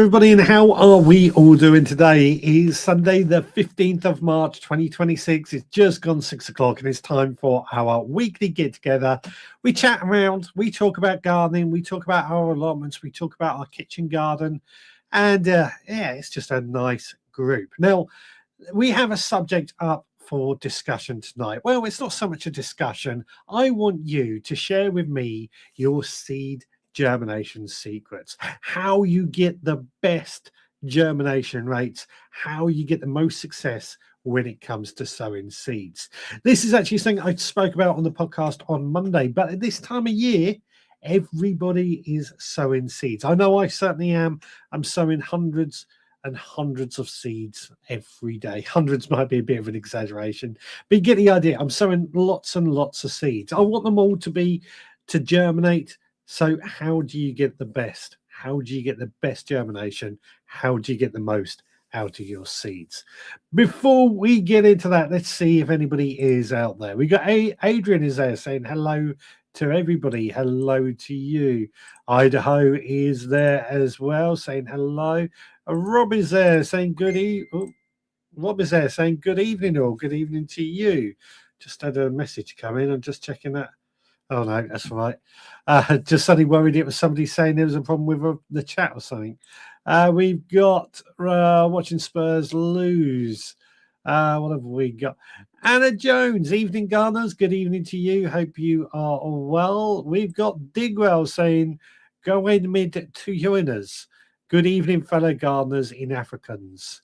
everybody, and how are we all doing today? It is Sunday, the 15th of March, 2026. It's just gone 6 o'clock, and it's time for our weekly get together. We chat around, we talk about gardening, we talk about our allotments, we talk about our kitchen garden, and yeah, it's just a nice group. Now, we have a subject up for discussion tonight. Well, it's not so much a discussion. I want you to share with me your seed germination secrets, how you get the best germination rates, how you get the most success when it comes to sowing seeds. This is actually something I spoke about on the podcast on Monday, but at this time of year, everybody is sowing seeds. I know I certainly am. I'm sowing hundreds and hundreds of seeds every day. Hundreds might be a bit of an exaggeration, but you get the idea. I'm sowing lots and lots of seeds. I want them all to germinate. So how do you get the best? How do you get the best germination? How do you get the most out of your seeds? Before we get into that, let's see if anybody is out there. We got Adrian is there saying hello to everybody. Hello to you. Idaho is there as well saying hello. Rob is there saying Rob is there saying good evening, or good evening to you. Just had a message come in. I'm just checking that. Oh no, that's right. Just suddenly worried it was somebody saying there was a problem with the chat or something. We've got watching Spurs lose. What have we got? Anna Jones, evening gardeners. Good evening to you. Hope you are well. We've got Digwell saying, go in mid to join us. Good evening, fellow gardeners in Africans.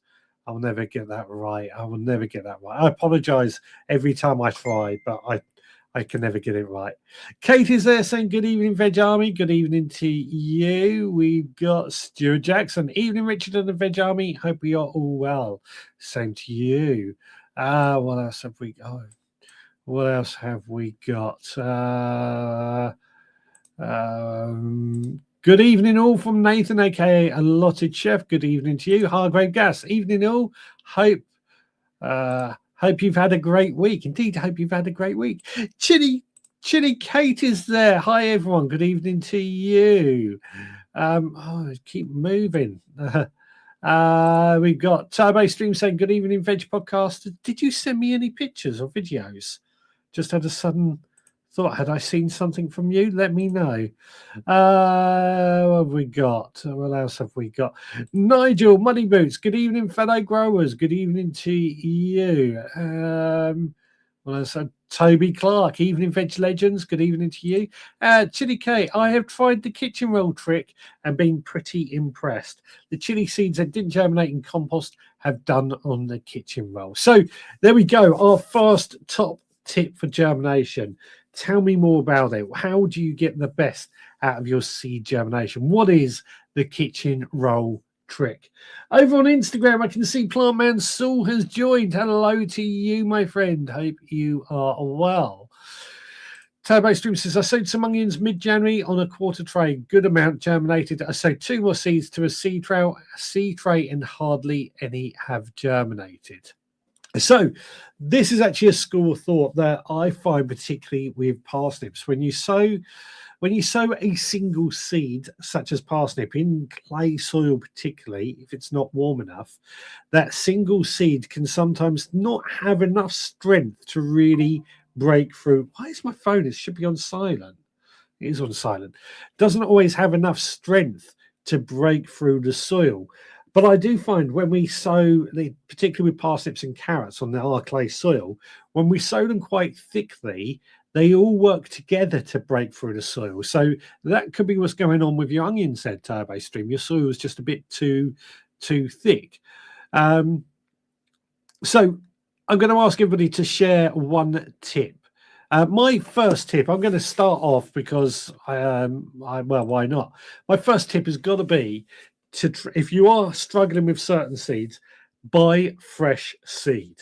I'll never get that right. I will never get that right. I apologize every time I try, but I can never get it right. Kate is there saying, good evening, Veg Army. Good evening to you. We've got Stuart Jackson. Evening, Richard and the Veg Army. Hope we are all well. Same to you. What else have we got? What else have we got? Good evening, all, from Nathan, aka Allotted Chef. Good evening to you. Hargrave Gas. Evening, all. Hope you've had a great week. Indeed, I hope you've had a great week. Chitty Kate is there. Hi, everyone. Good evening to you. Keep moving. We've got Turbo Stream saying, good evening, Veg Podcast. Did you send me any pictures or videos? Just had a sudden thought. Had I seen something from you? Let me know. What have we got? What else have we got? Nigel, Muddy Boots. Good evening, fellow growers. Good evening to you. What else? Toby Clark. Evening, Veg Legends. Good evening to you. Chili K. I have tried the kitchen roll trick and been pretty impressed. The chili seeds that didn't germinate in compost have done on the kitchen roll. So there we go. Our first top tip for germination. Tell me more about it. How do you get the best out of your seed germination? What is the kitchen roll trick? Over on Instagram, I can see Plantman Saul has joined. Hello to you, my friend. Hope you are well. Turbo Stream says, I sowed some onions mid-January on a quarter tray. Good amount germinated. I sowed 2 more seeds to a seed tray and hardly any have germinated. So this is actually a school of thought that I find particularly with parsnips. When you sow a single seed, such as parsnip, in clay soil particularly, if it's not warm enough, that single seed can sometimes not have enough strength to really break through. Why is my phone? It should be on silent. It is on silent. Doesn't always have enough strength to break through the soil. But I do find when we sow, particularly with parsnips and carrots on our clay soil, when we sow them quite thickly, they all work together to break through the soil. So that could be what's going on with your onions there, Turbo Stream. Your soil is just a bit too thick. So I'm going to ask everybody to share one tip. My first tip, I'm going to start off because, well, why not? My first tip has got to be, if you are struggling with certain seeds, buy fresh seed.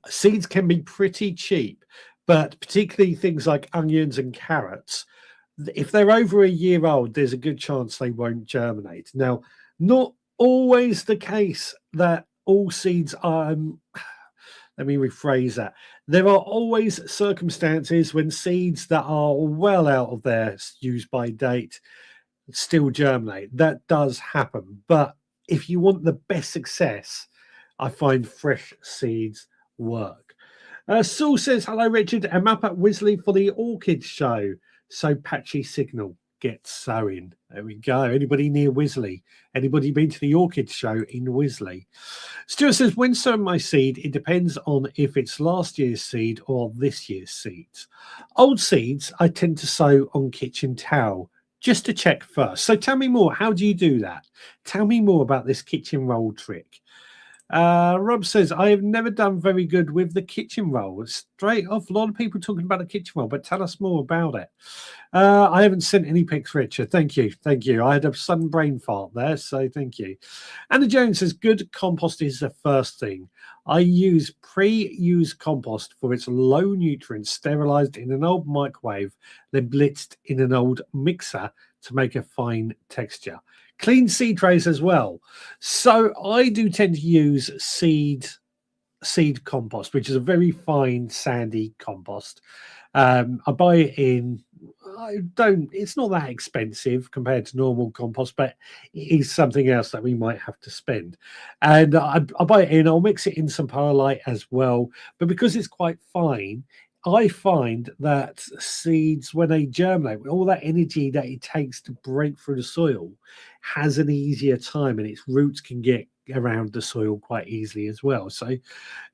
Seeds can be pretty cheap, but particularly things like onions and carrots, if they're over a year old, there's a good chance they won't germinate. Now, not always the case that all seeds are, let me rephrase that. There are always circumstances when seeds that are well out of their use by date still germinate. That does happen. But if you want the best success, I find fresh seeds work. Saul says, hello, Richard. I'm up at Wisley for the Orchid Show. So patchy signal. Get sowing. There we go. Anybody near Wisley? Anybody been to the Orchid Show in Wisley? Stuart says, when sowing my seed, it depends on if it's last year's seed or this year's seeds. Old seeds, I tend to sow on kitchen towel just to check first. So tell me more. How do you do that? Tell me more about this kitchen roll trick. Rob says, I have never done very good with the kitchen roll. Straight off, a lot of people talking about the kitchen roll, but tell us more about it. I haven't sent any pics, Richard. Thank you. Thank you. I had a sudden brain fart there, so thank you. Anna Jones says, good compost is the first thing. I use pre-used compost for its low nutrients, sterilized in an old microwave, then blitzed in an old mixer to make a fine texture. Clean seed trays as well. So I do tend to use seed compost, which is a very fine sandy compost. I buy it in, it's not that expensive compared to normal compost, but it is something else that we might have to spend. And I buy it in, I'll mix it in some perlite as well. But because it's quite fine, I find that seeds, when they germinate, with all that energy that it takes to break through the soil, has an easier time, and its roots can get around the soil quite easily as well. So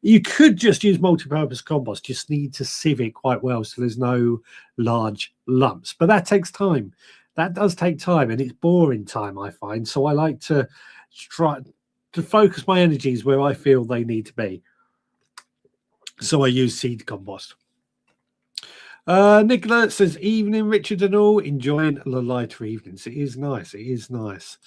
you could just use multi-purpose compost, just need to sieve it quite well so there's no large lumps. But that takes time. That does take time, and it's boring time, I find. So I like to try to focus my energies where I feel they need to be. So I use seed compost. Nicola says, evening, Richard and all, enjoying the lighter evenings. It is nice. It is nice.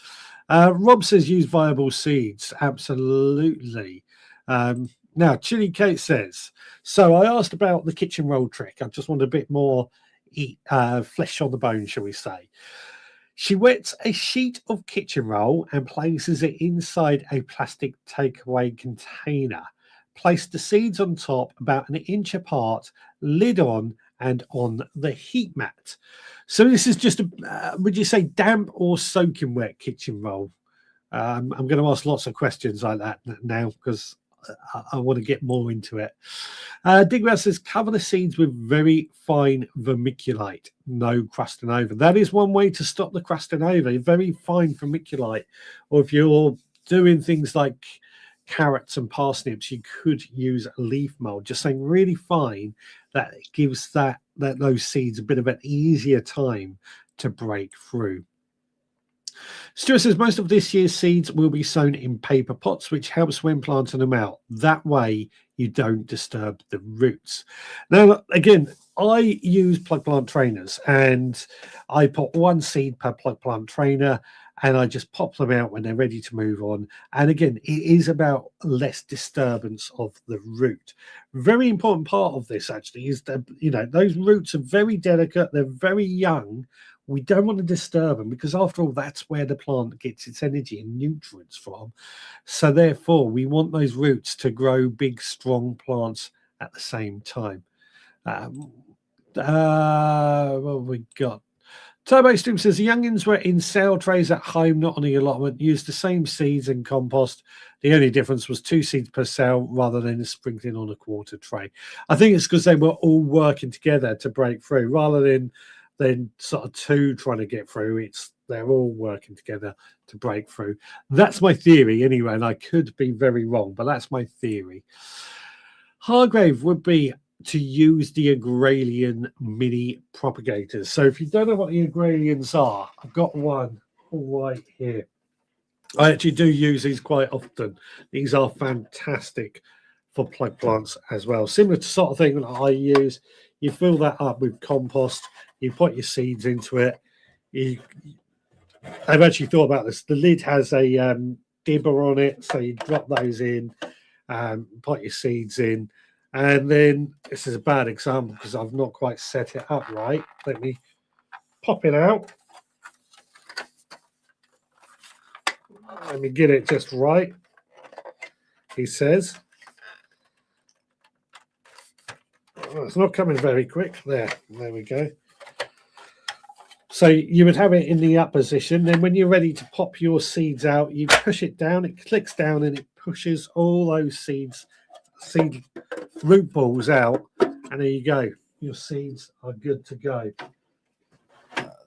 Rob says, use viable seeds. Absolutely. Now, Chili Kate says, so I asked about the kitchen roll trick. I just want a bit more flesh on the bone, shall we say. She wets a sheet of kitchen roll and places it inside a plastic takeaway container. Place the seeds on top about an inch apart, lid on, and on the heat mat. So this is just a, would you say damp or soaking wet kitchen roll? I'm going to ask lots of questions like that now because I want to get more into it. Digwell says, cover the seeds with very fine vermiculite, no crusting over. That is one way to stop the crusting over, very fine vermiculite. Or if you're doing things like carrots and parsnips, you could use leaf mold, just saying really fine. That gives those seeds a bit of an easier time to break through. Stuart says most of this year's seeds will be sown in paper pots, which helps when planting them out. That way you don't disturb the roots. Now, again, I use plug plant trainers, and I put one seed per plug plant trainer, and I just pop them out when they're ready to move on. And again, it is about less disturbance of the root. Very important part of this actually is that, you know, those roots are very delicate. They're very young. We don't want to disturb them because after all, that's where the plant gets its energy and nutrients from. So therefore, we want those roots to grow big, strong plants at the same time. What have we got? Turbo Stream says the youngins were in sale trays at home, not on the allotment. Used the same seeds and compost. The only difference was 2 seeds per cell rather than sprinkling on a quarter tray. I think it's because they were all working together to break through rather than sort of 2 trying to get through. They're all working together to break through. That's my theory anyway, and I could be very wrong, but that's my theory. Hargrave would be to use the Agralian mini propagators. So if you don't know what the Agralians are, I've got one right here. I actually do use these quite often. These are fantastic for plug plants as well. Similar to sort of thing that I use. You fill that up with compost, you put your seeds into it. I've actually thought about this. The lid has a dibber on it, so you drop those in, put your seeds in. And then this is a bad example because I've not quite set it up right. Let me pop it out. Let me get it just right. He says. Oh, it's not coming very quick. There we go. So you would have it in the up position. Then when you're ready to pop your seeds out, you push it down, it clicks down and it pushes all those seed root balls out. And there you go. Your seeds are good to go.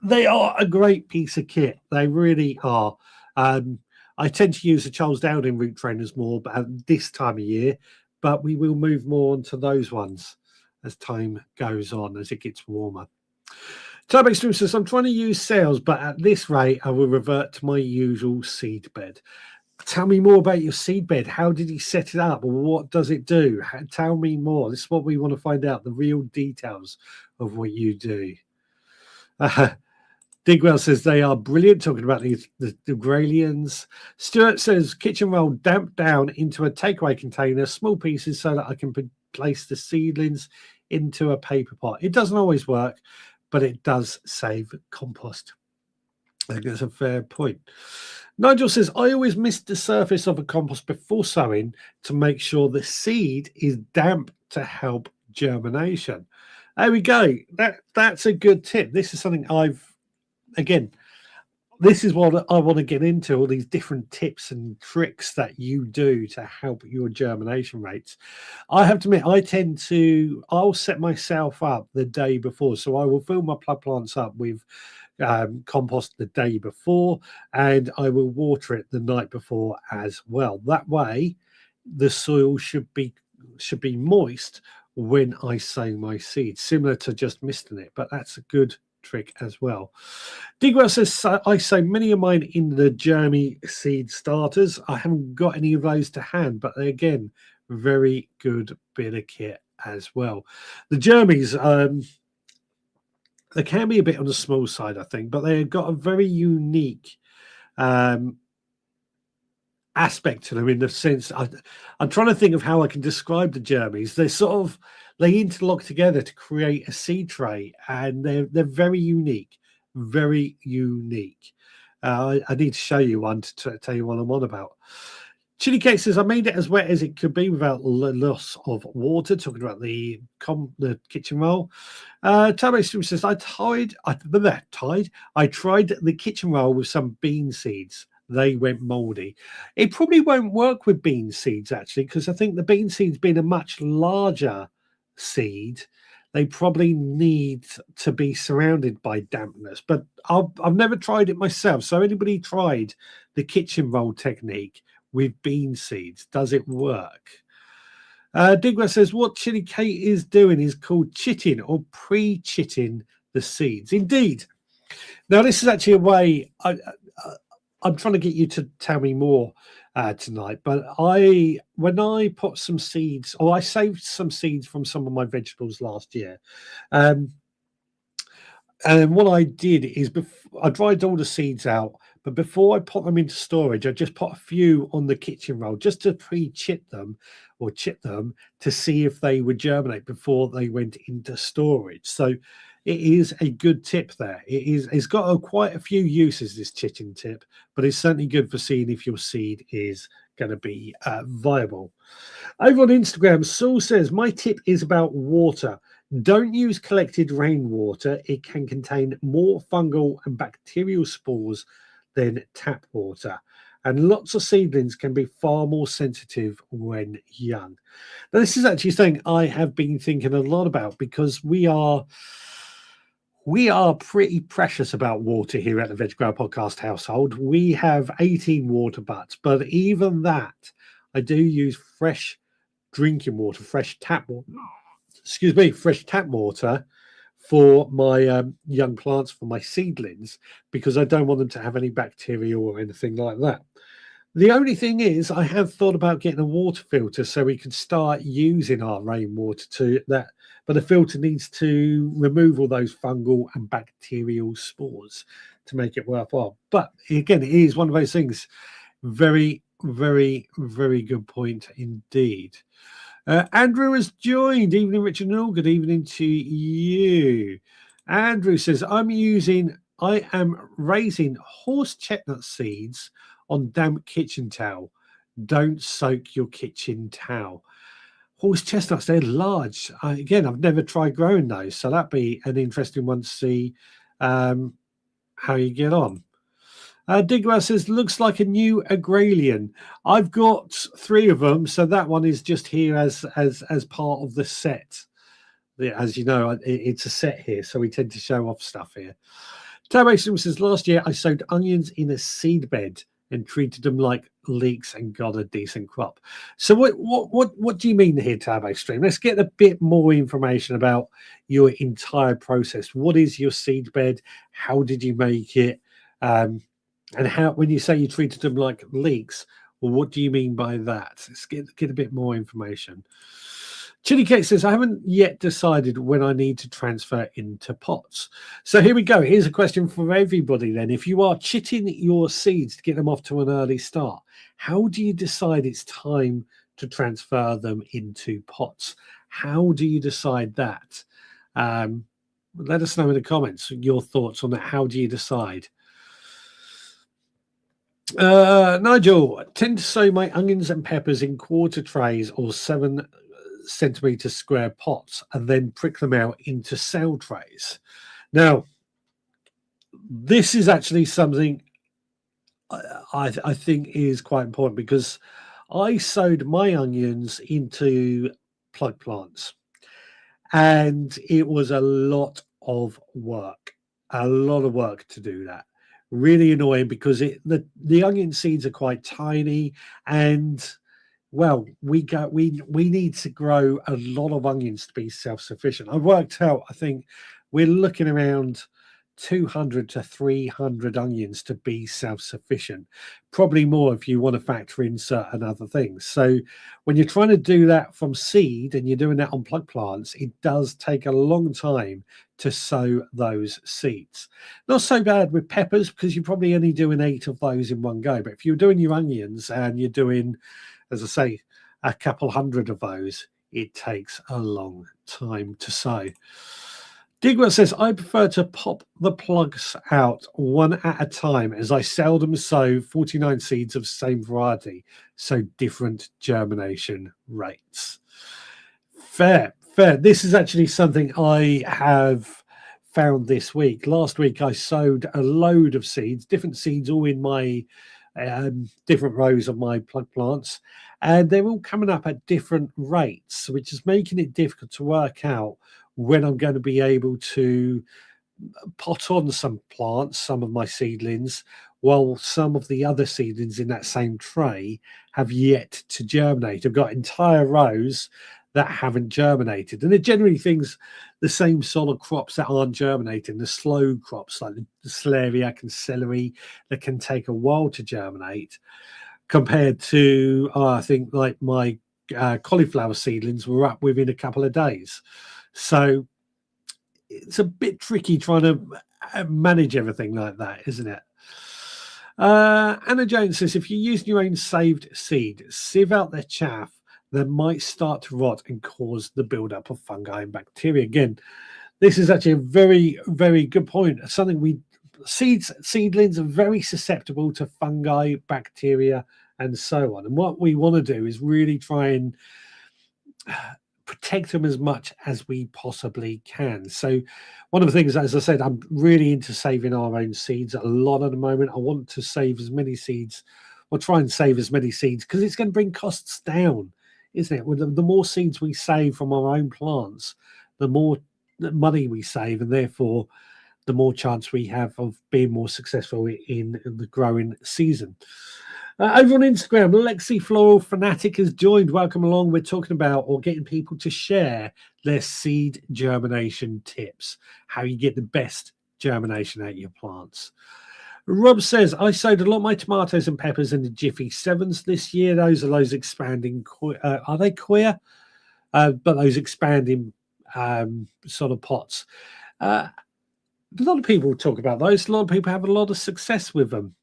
They are a great piece of kit. They really are. I tend to use the Charles Dowding root trainers more but at this time of year, but we will move more onto those ones as time goes on, as it gets warmer. Turbo Stream says, I'm trying to use sales, but at this rate, I will revert to my usual seed bed. Tell me more about your seed bed. How did you set it up? What does it do? Tell me more. This is what we want to find out, the real details of what you do. Digwell says they are brilliant, talking about the Gralians. Stuart says kitchen roll damped down into a takeaway container, small pieces so that I can place the seedlings into a paper pot. It doesn't always work, but it does save compost. I think that's a fair point. Nigel says, I always mist the surface of a compost before sowing to make sure the seed is damp to help germination. There we go. That's a good tip. This is something this is what I want to get into, all these different tips and tricks that you do to help your germination rates. I have to admit, I'll set myself up the day before. So I will fill my plug plants up with compost the day before, and I will water it the night before as well. That way, the soil should be moist when I sow my seeds, similar to just misting it, but that's a good trick as well. Digwell says, I sow many of mine in the Germy seed starters. I haven't got any of those to hand, but they, again, very good bit of kit as well. The Germies, they can be a bit on the small side, I think, but they've got a very unique aspect to them, in the sense I'm trying to think of how I can describe the Germies. They interlock together to create a seed tray, and they're very unique. I need to show you one to tell you what I'm on about. Chili Cake says, I made it as wet as it could be without loss of water, talking about the kitchen roll. Turbo Stream says, I tried the kitchen roll with some bean seeds. They went moldy. It probably won't work with bean seeds, actually, because I think the bean seeds, being a much larger seed, they probably need to be surrounded by dampness. But I've never tried it myself. So anybody tried the kitchen roll technique with bean seeds? Does it work? Digwell says, what Chili Kate is doing is called chitting, or pre-chitting the seeds. Indeed. Now, this is actually a way... I'm trying to get you to tell me more tonight, but when I put some seeds, or I saved some seeds from some of my vegetables last year, and what I did is I dried all the seeds out, but before I put them into storage, I just put a few on the kitchen roll just to pre-chit them or chip them to see if they would germinate before they went into storage. So it is a good tip there. It's got quite a few uses, this chitting tip, but it's certainly good for seeing if your seed is going to be viable. Over on Instagram, Saul says, my tip is about water. Don't use collected rainwater. It can contain more fungal and bacterial spores than tap water. And lots of seedlings can be far more sensitive when young. Now, this is actually something I have been thinking a lot about, because we are pretty precious about water here at the Veg Grower Podcast household. We have 18 water butts, but even that, I do use fresh drinking water, fresh tap water for my young plants, for my seedlings, because I don't want them to have any bacteria or anything like that. The only thing is, I have thought about getting a water filter so we can start using our rainwater but the filter needs to remove all those fungal and bacterial spores to make it worthwhile. But again, it is one of those things. Very, very, very good point indeed. Andrew has joined. Evening, Richard and all. Good evening to you. Andrew says, I am raising horse chestnut seeds on damp kitchen towel. Don't soak your kitchen towel. Horse chestnuts, they're large. Again, I've never tried growing those, so that'd be an interesting one to see how you get on. Digwell says, looks like a new agralian. I've got 3 of them, so that one is just here as part of the set. As you know, it's a set here, so we tend to show off stuff here. Tabation says, last year I sowed onions in a seed bed and treated them like leeks and got a decent crop. So what do you mean here, Turbo Stream? Let's get a bit more information about your entire process. What is your seed bed? How did you make it? And how, when you say you treated them like leeks, well, what do you mean by that? Let's get a bit more information. Chili Cake says, I haven't yet decided when I need to transfer into pots. So here we go. Here's a question for everybody then. If you are chitting your seeds to get them off to an early start, how do you decide it's time to transfer them into pots? How do you decide that? Let us know in the comments your thoughts on that. How do you decide? Nigel, tend to sow my onions and peppers in quarter trays or 7 centimeter square pots and then prick them out into cell trays. Now, this is actually something I think is quite important, because I sowed my onions into plug plants and it was a lot of work to do that. Really annoying, because the onion seeds are quite tiny, and well, we need to grow a lot of onions to be self-sufficient. I worked out, I think we're looking around 200 to 300 onions to be self-sufficient, probably more if you want to factor in certain other things. So when you're trying to do that from seed and you're doing that on plug plants, it does take a long time to sow those seeds. Not so bad with peppers, because you're probably only doing 8 of those in one go. But if you're doing your onions and you're doing, as I say, a couple hundred of those, it takes a long time to sow. Digwell says, I prefer to pop the plugs out one at a time, as I seldom sow 49 seeds of same variety, so different germination rates. Fair. This is actually something I have found this week. Last week I sowed a load of seeds, different seeds, all in my different rows of my plug plants, and they're all coming up at different rates, which is making it difficult to work out when I'm going to be able to pot on some plants, some of my seedlings, while some of the other seedlings in that same tray have yet to germinate. I've got entire rows that haven't germinated, and they're generally things, the same sort of crops that aren't germinating, the slow crops like the celeriac and celery that can take a while to germinate, compared to I think like my cauliflower seedlings were up within a couple of days. So it's a bit tricky trying to manage everything like that, isn't it? Anna Jones says, if you use your own saved seed, sieve out the chaff that might start to rot and cause the buildup of fungi and bacteria. Again, this is actually a very, very good point. Something seedlings are very susceptible to fungi, bacteria, and so on. And what we want to do is really try and protect them as much as we possibly can. So one of the things, as I said, I'm really into saving our own seeds a lot at the moment. I want to save as many seeds, or try and save as many seeds, because it's going to bring costs down, isn't it? The more seeds we save from our own plants, the more money we save, and therefore the more chance we have of being more successful in the growing season. Over on Instagram, Lexi Floral Fanatic has joined. Welcome along. We're talking about, or getting people to share their seed germination tips, how you get the best germination out of your plants. Rob says, I sowed a lot of my tomatoes and peppers in the Jiffy 7s this year. Those are those expanding, are they queer? But those expanding sort of pots. A lot of people talk about those. A lot of people have a lot of success with them.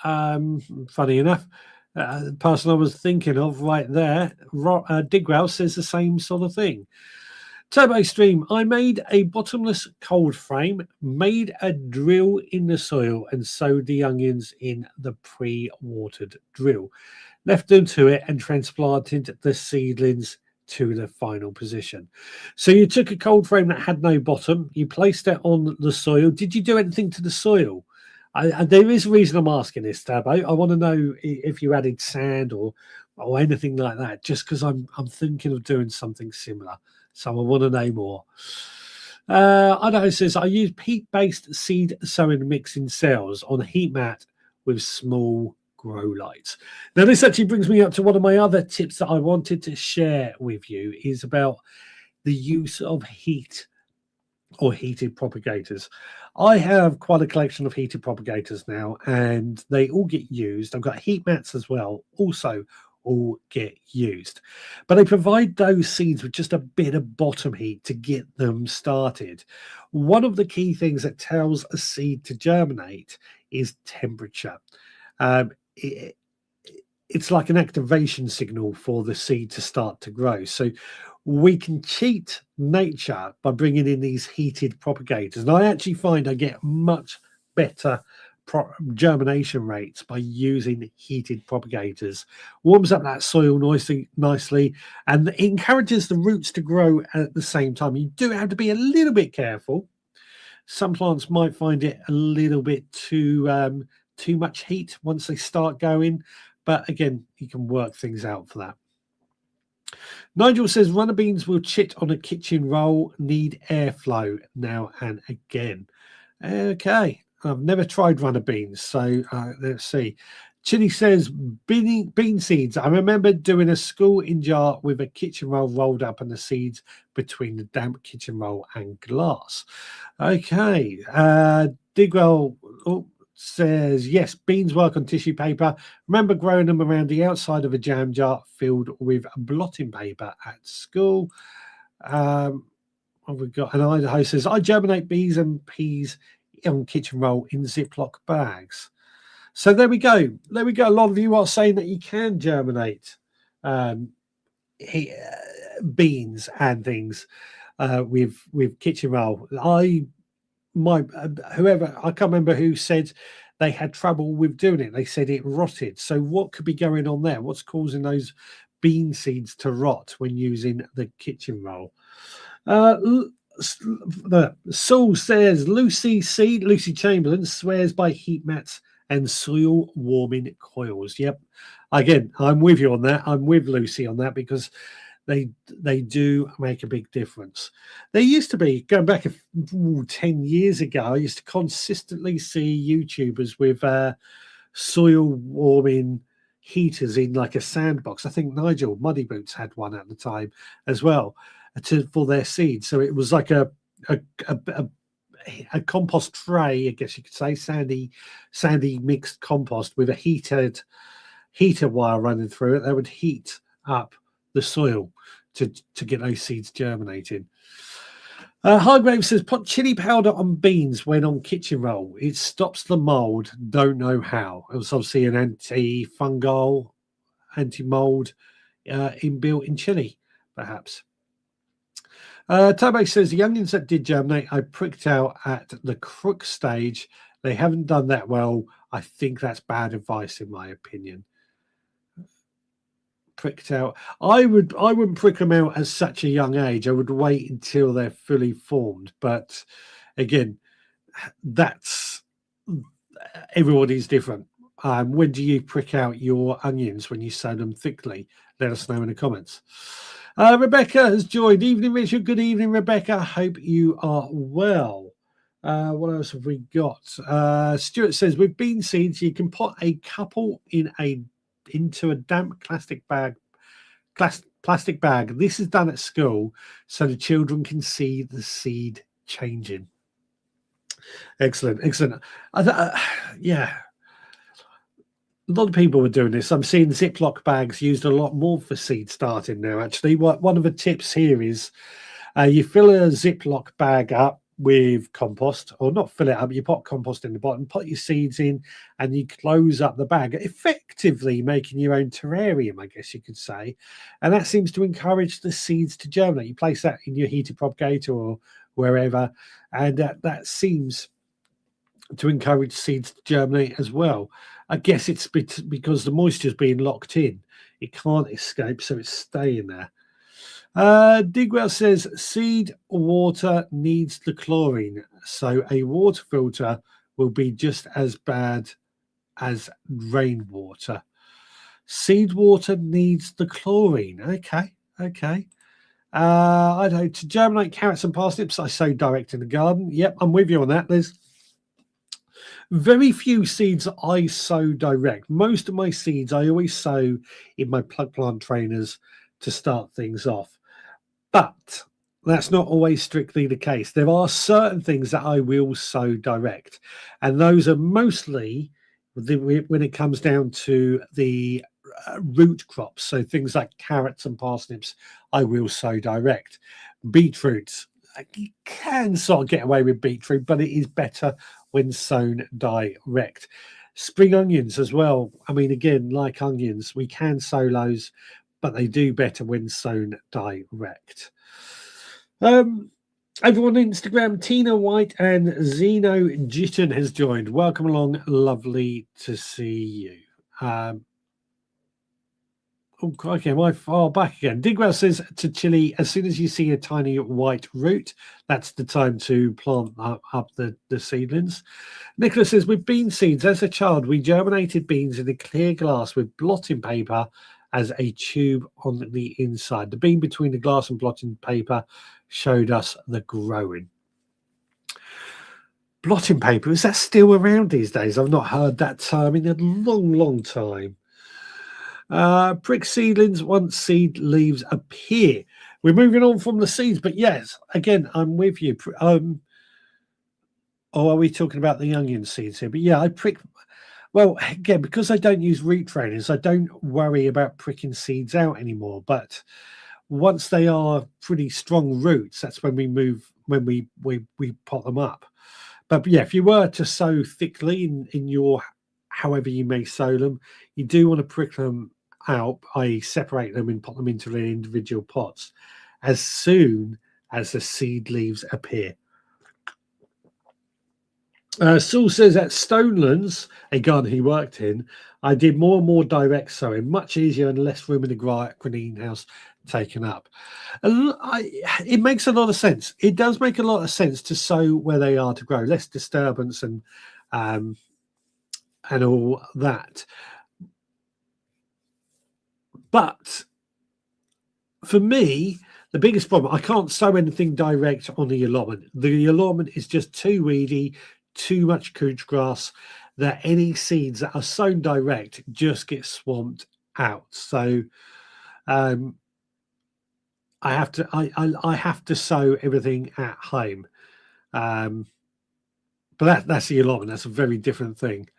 Funny enough, the person I was thinking of right there, Digwell, says the same sort of thing. Turbo Stream, I made a bottomless cold frame, made a drill in the soil, and sowed the onions in the pre-watered drill. Left them to it and transplanted the seedlings to the final position. So you took a cold frame that had no bottom, you placed it on the soil. Did you do anything to the soil? There is a reason I'm asking this, Tab. I want to know if you added sand or anything like that, just because I'm thinking of doing something similar. So I want to know more. I know it says I use peat-based seed sowing mixing cells on a heat mat with small grow lights. Now, this actually brings me up to one of my other tips that I wanted to share with you is about the use of heat or heated propagators. I have quite a collection of heated propagators now, and they all get used. I've got heat mats as well, also all get used. But they provide those seeds with just a bit of bottom heat to get them started. One of the key things that tells a seed to germinate is temperature. It's like an activation signal for the seed to start to grow. So we can cheat nature by bringing in these heated propagators. And I actually find I get much better germination rates by using heated propagators. Warms up that soil nicely, and it encourages the roots to grow at the same time. You do have to be a little bit careful. Some plants might find it a little bit too much heat once they start going, but again, you can work things out for that. Nigel says runner beans will chit on a kitchen roll, need airflow now and again. Okay, I've never tried runner beans, so let's see. Chili says bean seeds. I remember doing a school in jar with a kitchen roll rolled up and the seeds between the damp kitchen roll and glass. Okay, Digwell says, yes, beans work on tissue paper. Remember growing them around the outside of a jam jar filled with blotting paper at school. What we've got, and Idaho says, I germinate beans and peas on kitchen roll in Ziploc bags. So there we go. There we go. A lot of you are saying that you can germinate beans and things with kitchen roll. Whoever, I can't remember who said they had trouble with doing it. They said it rotted. So what could be going on there? What's causing those bean seeds to rot when using the kitchen roll? Saul says Lucy Chamberlain swears by heat mats and soil warming coils. Yep. Again, I'm with you on that. I'm with Lucy on that because they do make a big difference. There used to be, going back 10 years ago, I used to consistently see YouTubers with soil warming heaters in like a sandbox. I think Nigel Muddy Boots had one at the time as well for their seeds. So it was like a compost tray, I guess you could say, sandy mixed compost with a heater wire running through it. They would heat up the soil to get those seeds germinating. Hargrave says, put chili powder on beans when on kitchen roll. It stops the mold. Don't know how. It was obviously an anti-fungal, anti-mold inbuilt in chili, perhaps. Tobe says, the onions that did germinate, I pricked out at the crook stage. They haven't done that well. I think that's bad advice, in my opinion. Pricked out. I wouldn't prick them out at such a young age. I would wait until they're fully formed. But again, that's everybody's different. When do you prick out your onions? When you sow them thickly? Let us know in the comments. Rebecca has joined. Evening, Richard. Good evening, Rebecca. Hope you are well. What else have we got? Stuart says, with bean seeds, you can put a couple into a damp plastic bag. This is done at school so the children can see the seed changing. Excellent. Yeah. A lot of people were doing this. I'm seeing Ziploc bags used a lot more for seed starting now, actually. One of the tips here is you fill a Ziploc bag up with compost, or not fill it up, you put compost in the bottom, put your seeds in, and you close up the bag, effectively making your own terrarium, I guess you could say. And that seems to encourage the seeds to germinate. You place that in your heated propagator or wherever, and that seems to encourage seeds to germinate as well. I guess it's because the moisture is being locked in. It can't escape, so it's staying there. Digwell says seed water needs the chlorine, so a water filter will be just as bad as rainwater. Seed water needs the chlorine. Okay. I don't know. To germinate carrots and parsnips, I sow direct in the garden. Yep, I'm with you on that. There's very few seeds I sow direct. Most of my seeds I always sow in my plug plant trainers to start things off. But that's not always strictly the case. There are certain things that I will sow direct, and those are mostly when it comes down to the root crops. So things like carrots and parsnips, I will sow direct. Beetroots, you can sort of get away with beetroot, but it is better when sown direct. Spring onions as well. I mean, again, like onions, we can sow those, but they do better when sown direct. Everyone on Instagram, Tina White and Zeno Jitten has joined. Welcome along. Lovely to see you. Oh, okay, my far back again. Digwell says to chili, as soon as you see a tiny white root, that's the time to plant up the seedlings. Nicholas says, with bean seeds, as a child, we germinated beans in a clear glass with blotting paper as a tube on the inside. The bean between the glass and blotting paper showed us the growing. Blotting paper, is that still around these days? I've not heard that term in a long time. Prick seedlings once seed leaves appear. We're moving on from the seeds, but yes, again, I'm with you. Or are we talking about the onion seeds here? But yeah, I prick. Well, again, because I don't use root trainers, I don't worry about pricking seeds out anymore. But once they are pretty strong roots, that's when we move, when we pot them up. But yeah, if you were to sow thickly in your, however you may sow them, you do want to prick them out, i.e. separate them and put them into their individual pots as soon as the seed leaves appear. Saul says at Stonelands, a garden he worked in, I did more and more direct sowing, much easier and less room in the greenhouse taken up. It makes a lot of sense. It does make a lot of sense to sow where they are to grow, less disturbance and all that. But for me, the biggest problem, I can't sow anything direct on the allotment. The allotment is just too weedy, too much couch grass, that any seeds that are sown direct just get swamped out. So I have to sow everything at home. But that's the allotment. That's a very different thing.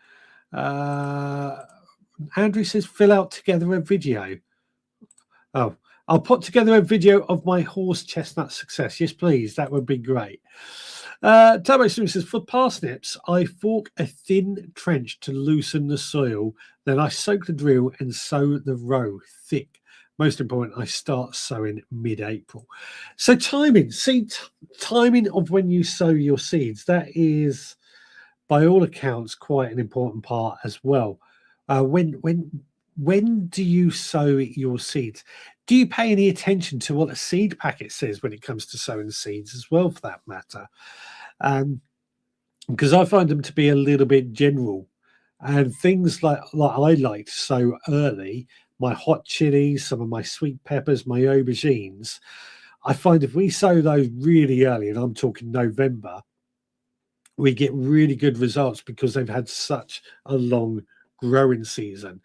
Andrew says, fill out together a video. Oh, I'll put together a video of my horse chestnut success. Yes, please. That would be great. Turbo Smith says, for parsnips, I fork a thin trench to loosen the soil. Then I soak the drill and sow the row thick. Most important, I start sowing mid-April. So timing, timing of when you sow your seeds, that is, by all accounts, quite an important part as well. When do you sow your seeds? Do you pay any attention to what a seed packet says when it comes to sowing seeds as well, for that matter? Because I find them to be a little bit general. And things like I like to sow early, my hot chilies, some of my sweet peppers, my aubergines, I find if we sow those really early, and I'm talking November, we get really good results because they've had such a long growing season.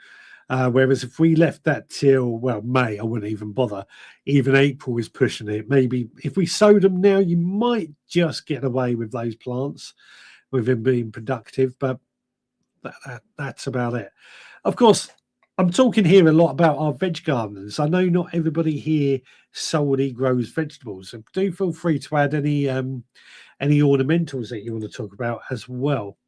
Whereas if we left that till, well, May, I wouldn't even bother. Even April is pushing it. Maybe if we sowed them now, you might just get away with those plants with them being productive, but that's about it. Of course, I'm talking here a lot about our veg gardens. I know not everybody here solely grows vegetables, so do feel free to add any ornamentals that you want to talk about as well.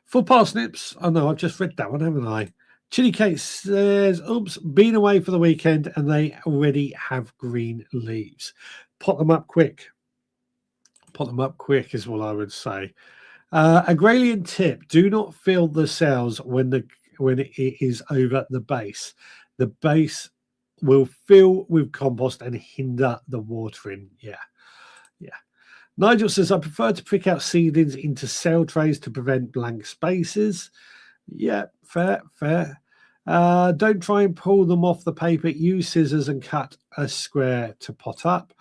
For parsnips, oh no, I've just read that one, haven't I? Chili Kate says, oops, been away for the weekend and they already have green leaves. Pot them up quick. Pot them up quick is what I would say. Agrarian tip, do not fill the cells when it is over the base. The base will fill with compost and hinder the watering. Yeah. Nigel says, I prefer to prick out seedlings into cell trays to prevent blank spaces. Yeah, fair. Don't try and pull them off the paper. Use scissors and cut a square to pot up.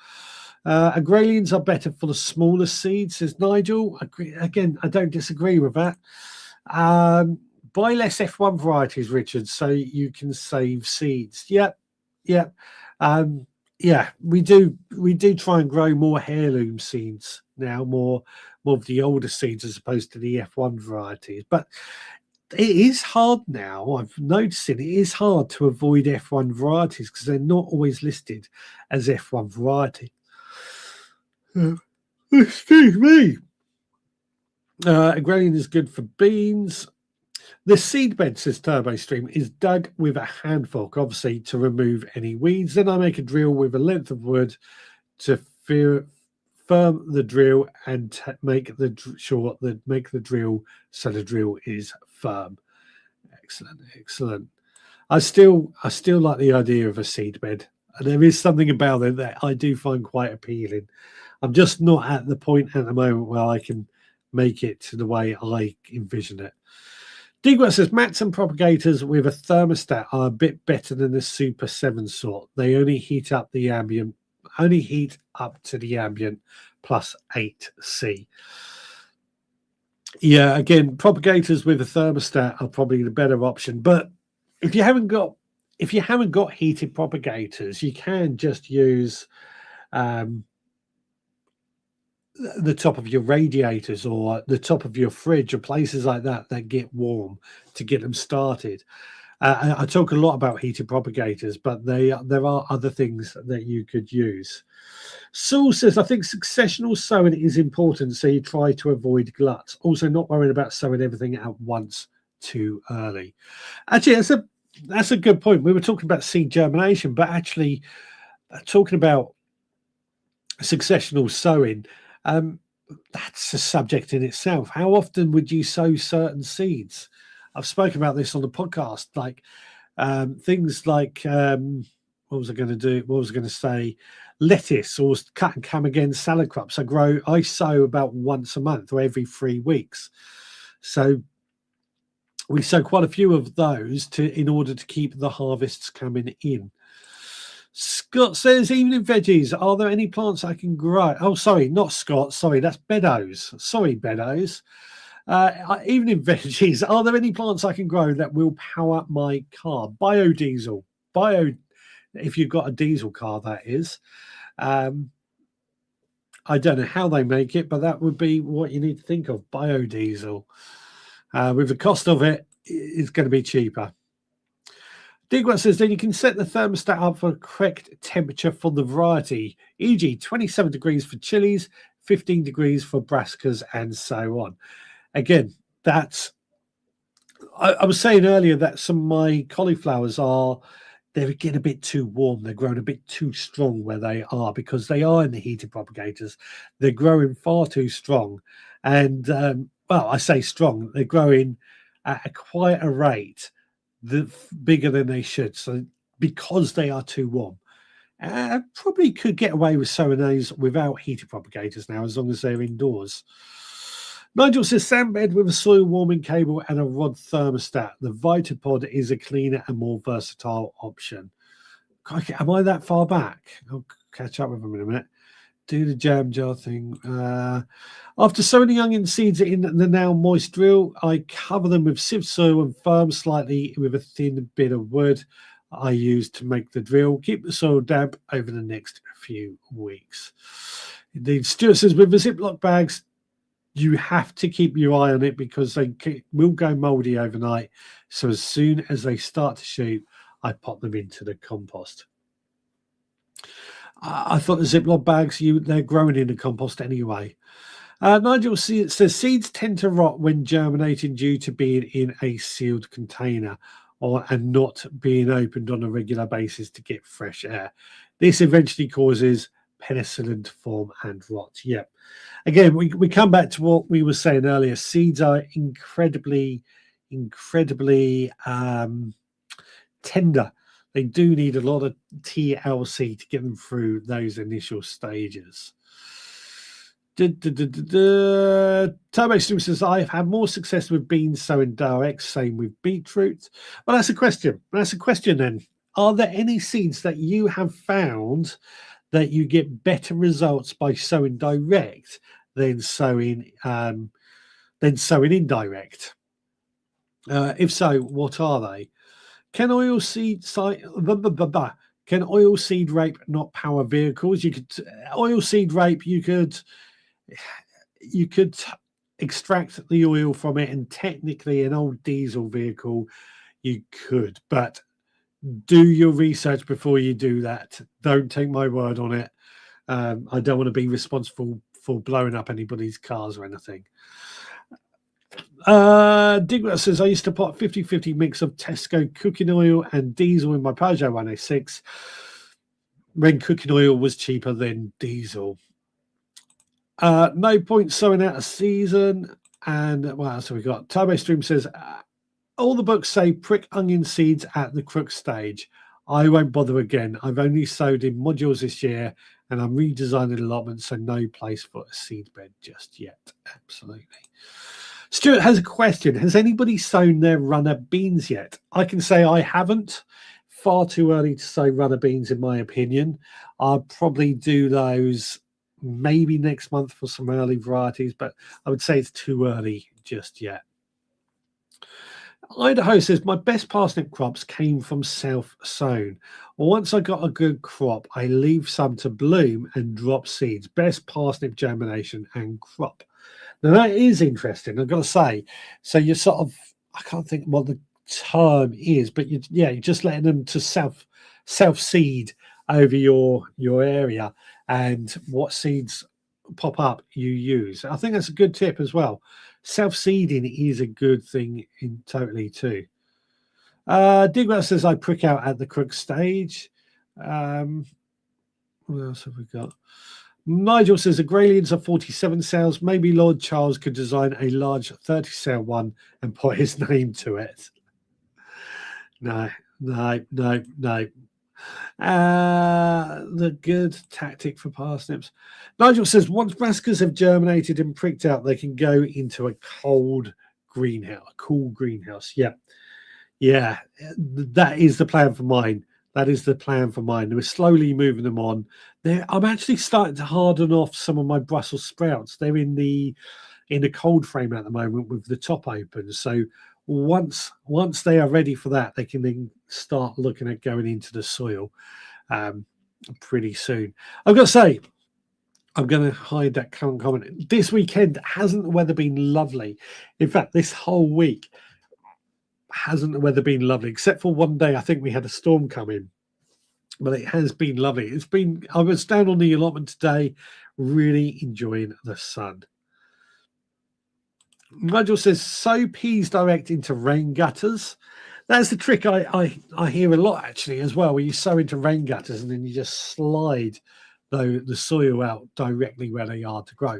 Agralians are better for the smaller seeds, says Nigel. Again, I don't disagree with that. Buy less F1 varieties, Richard, so you can save seeds. Yep. Yeah, we do try and grow more heirloom seeds now, more of the older seeds as opposed to the F1 varieties. But it is hard now. I've noticed it is hard to avoid F1 varieties because they're not always listed as F1 variety. Excuse me. Agrarian is good for beans. The seed bed, says Turbo Stream, is dug with a hand fork, obviously, to remove any weeds. Then I make a drill with a length of wood to firm the drill and make the drill so the drill is firm. Excellent. I still like the idea of a seed bed. There is something about it that I do find quite appealing. I'm just not at the point at the moment where I can make it the way I envision it. Digwell says mats and propagators with a thermostat are a bit better than the Super 7 sort. They only heat up to the ambient plus 8C. Yeah, again, propagators with a thermostat are probably the better option. But if you haven't got heated propagators, you can just use the top of your radiators or the top of your fridge or places like that get warm to get them started. I talk a lot about heated propagators, but there are other things that you could use. Saul says, I think successional sowing is important, so you try to avoid gluts. Also, not worrying about sowing everything at once too early. Actually, that's a good point. We were talking about seed germination, but actually talking about successional sowing, that's a subject in itself. How often would you sow certain seeds? I've spoken about this on the podcast, like things like what was I going to say? Lettuce or cut and come again salad crops. I sow about once a month or every 3 weeks. So we sow quite a few of those in order to keep the harvests coming in. Scott says, even in veggies, are there any plants I can grow? Oh, sorry, not Scott. Sorry, that's Beddoes. Sorry, Beddoes. Even in veggies, are there any plants I can grow that will power my car? Biodiesel. If you've got a diesel car, that is. I don't know how they make it, but that would be what you need to think of, biodiesel. With the cost of it, it's going to be cheaper. Digwell says, then you can set the thermostat up for correct temperature for the variety, e.g. 27 degrees for chilies, 15 degrees for brassicas, and so on. Again, I was saying earlier that some of my cauliflowers they're getting a bit too warm. They're growing a bit too strong where they are because they are in the heated propagators. They're growing far too strong. And, I say strong. They're growing at quite a rate bigger than they should. So because they are too warm. Probably could get away with sowing those without heated propagators now, as long as they're indoors. Nigel says, sandbed with a soil warming cable and a rod thermostat. The Vitapod is a cleaner and more versatile option. Crikey, am I that far back? I'll catch up with them in a minute. Do the jam jar thing. After sowing the onion seeds in the now moist drill, I cover them with sieve soil and firm slightly with a thin bit of wood I use to make the drill. Keep the soil damp over the next few weeks. Indeed, Stuart says, with the Ziploc bags, you have to keep your eye on it because they will go mouldy overnight. So as soon as they start to shoot, I pop them into the compost. I thought the Ziploc bags, they're growing in the compost anyway. Nigel says seeds tend to rot when germinating due to being in a sealed container and not being opened on a regular basis to get fresh air. This eventually causes penicillin to form and rot. Yep. Again, we come back to what we were saying earlier. Seeds are incredibly tender. They do need a lot of TLC to get them through those initial stages. Turbo Stream says, I've had more success with beans sowing direct, same with beetroot. Well, that's a question. That's a question then. Are there any seeds that you have found that you get better results by sowing direct than sowing indirect? If so, what are they? Can can oilseed rape not power vehicles? You could oilseed rape. You could extract the oil from it, and technically, an old diesel vehicle, you could, but do your research before you do that. Don't take my word on it. I don't want to be responsible for blowing up anybody's cars or anything. Digger says, I used to put 50-50 mix of Tesco cooking oil and diesel in my Peugeot 106 when cooking oil was cheaper than diesel. No point sowing out of season. And what else have we got? Turbo Stream says, all the books say prick onion seeds at the crook stage. I won't bother again. I've only sowed in modules this year and I'm redesigning allotments, so no place for a seed bed just yet. Absolutely. Stuart has a question. Has anybody sown their runner beans yet? I can say I haven't. Far too early to sow runner beans, in my opinion. I'll probably do those maybe next month for some early varieties, but I would say it's too early just yet. Idaho says, my best parsnip crops came from self-sown. Once I got a good crop, I leave some to bloom and drop seeds. Best parsnip germination and crop. Now, that is interesting, I've got to say. So you're sort of, I can't think what the term is, but you're just letting them to self-seed over your area, and what seeds pop up you use. I think that's a good tip as well. Self-seeding is a good thing in totally too. Digwell says, I prick out at the crook stage. What else have we got? Nigel says, the Gralians are 47 sales. Maybe Lord Charles could design a large 30 sale one and put his name to it. No. The good tactic for parsnips. Nigel says, once brassicas have germinated and pricked out, they can go into a cool greenhouse. Yeah, that is the plan for mine. We're slowly moving them on. I'm actually starting to harden off some of my Brussels sprouts. They're in the cold frame at the moment with the top open. So once they are ready for that, they can then start looking at going into the soil pretty soon. I've got to say, I'm going to hide that current comment. This weekend, hasn't the weather been lovely? In fact, this whole week, hasn't the weather been lovely? Except for one day, I think we had a storm coming. But it has been lovely. I was down on the allotment today, really enjoying the sun. Nigel says, sow peas direct into rain gutters. That's the trick I hear a lot actually as well, where you sow into rain gutters and then you just slide the soil out directly where they are to grow.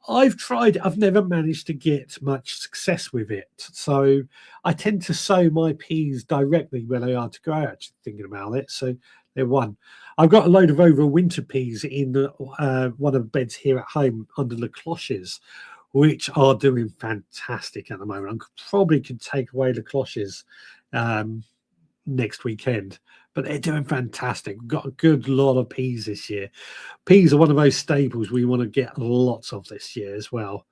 I've tried, I've never managed to get much success with it. So I tend to sow my peas directly where they are to grow, actually thinking about it. So they're one. I've got a load of overwinter peas in one of the beds here at home under the cloches, which are doing fantastic at the moment. I probably could take away the cloches next weekend, but they're doing fantastic. We've got a good lot of peas this year. Peas are one of those staples we want to get lots of this year as well.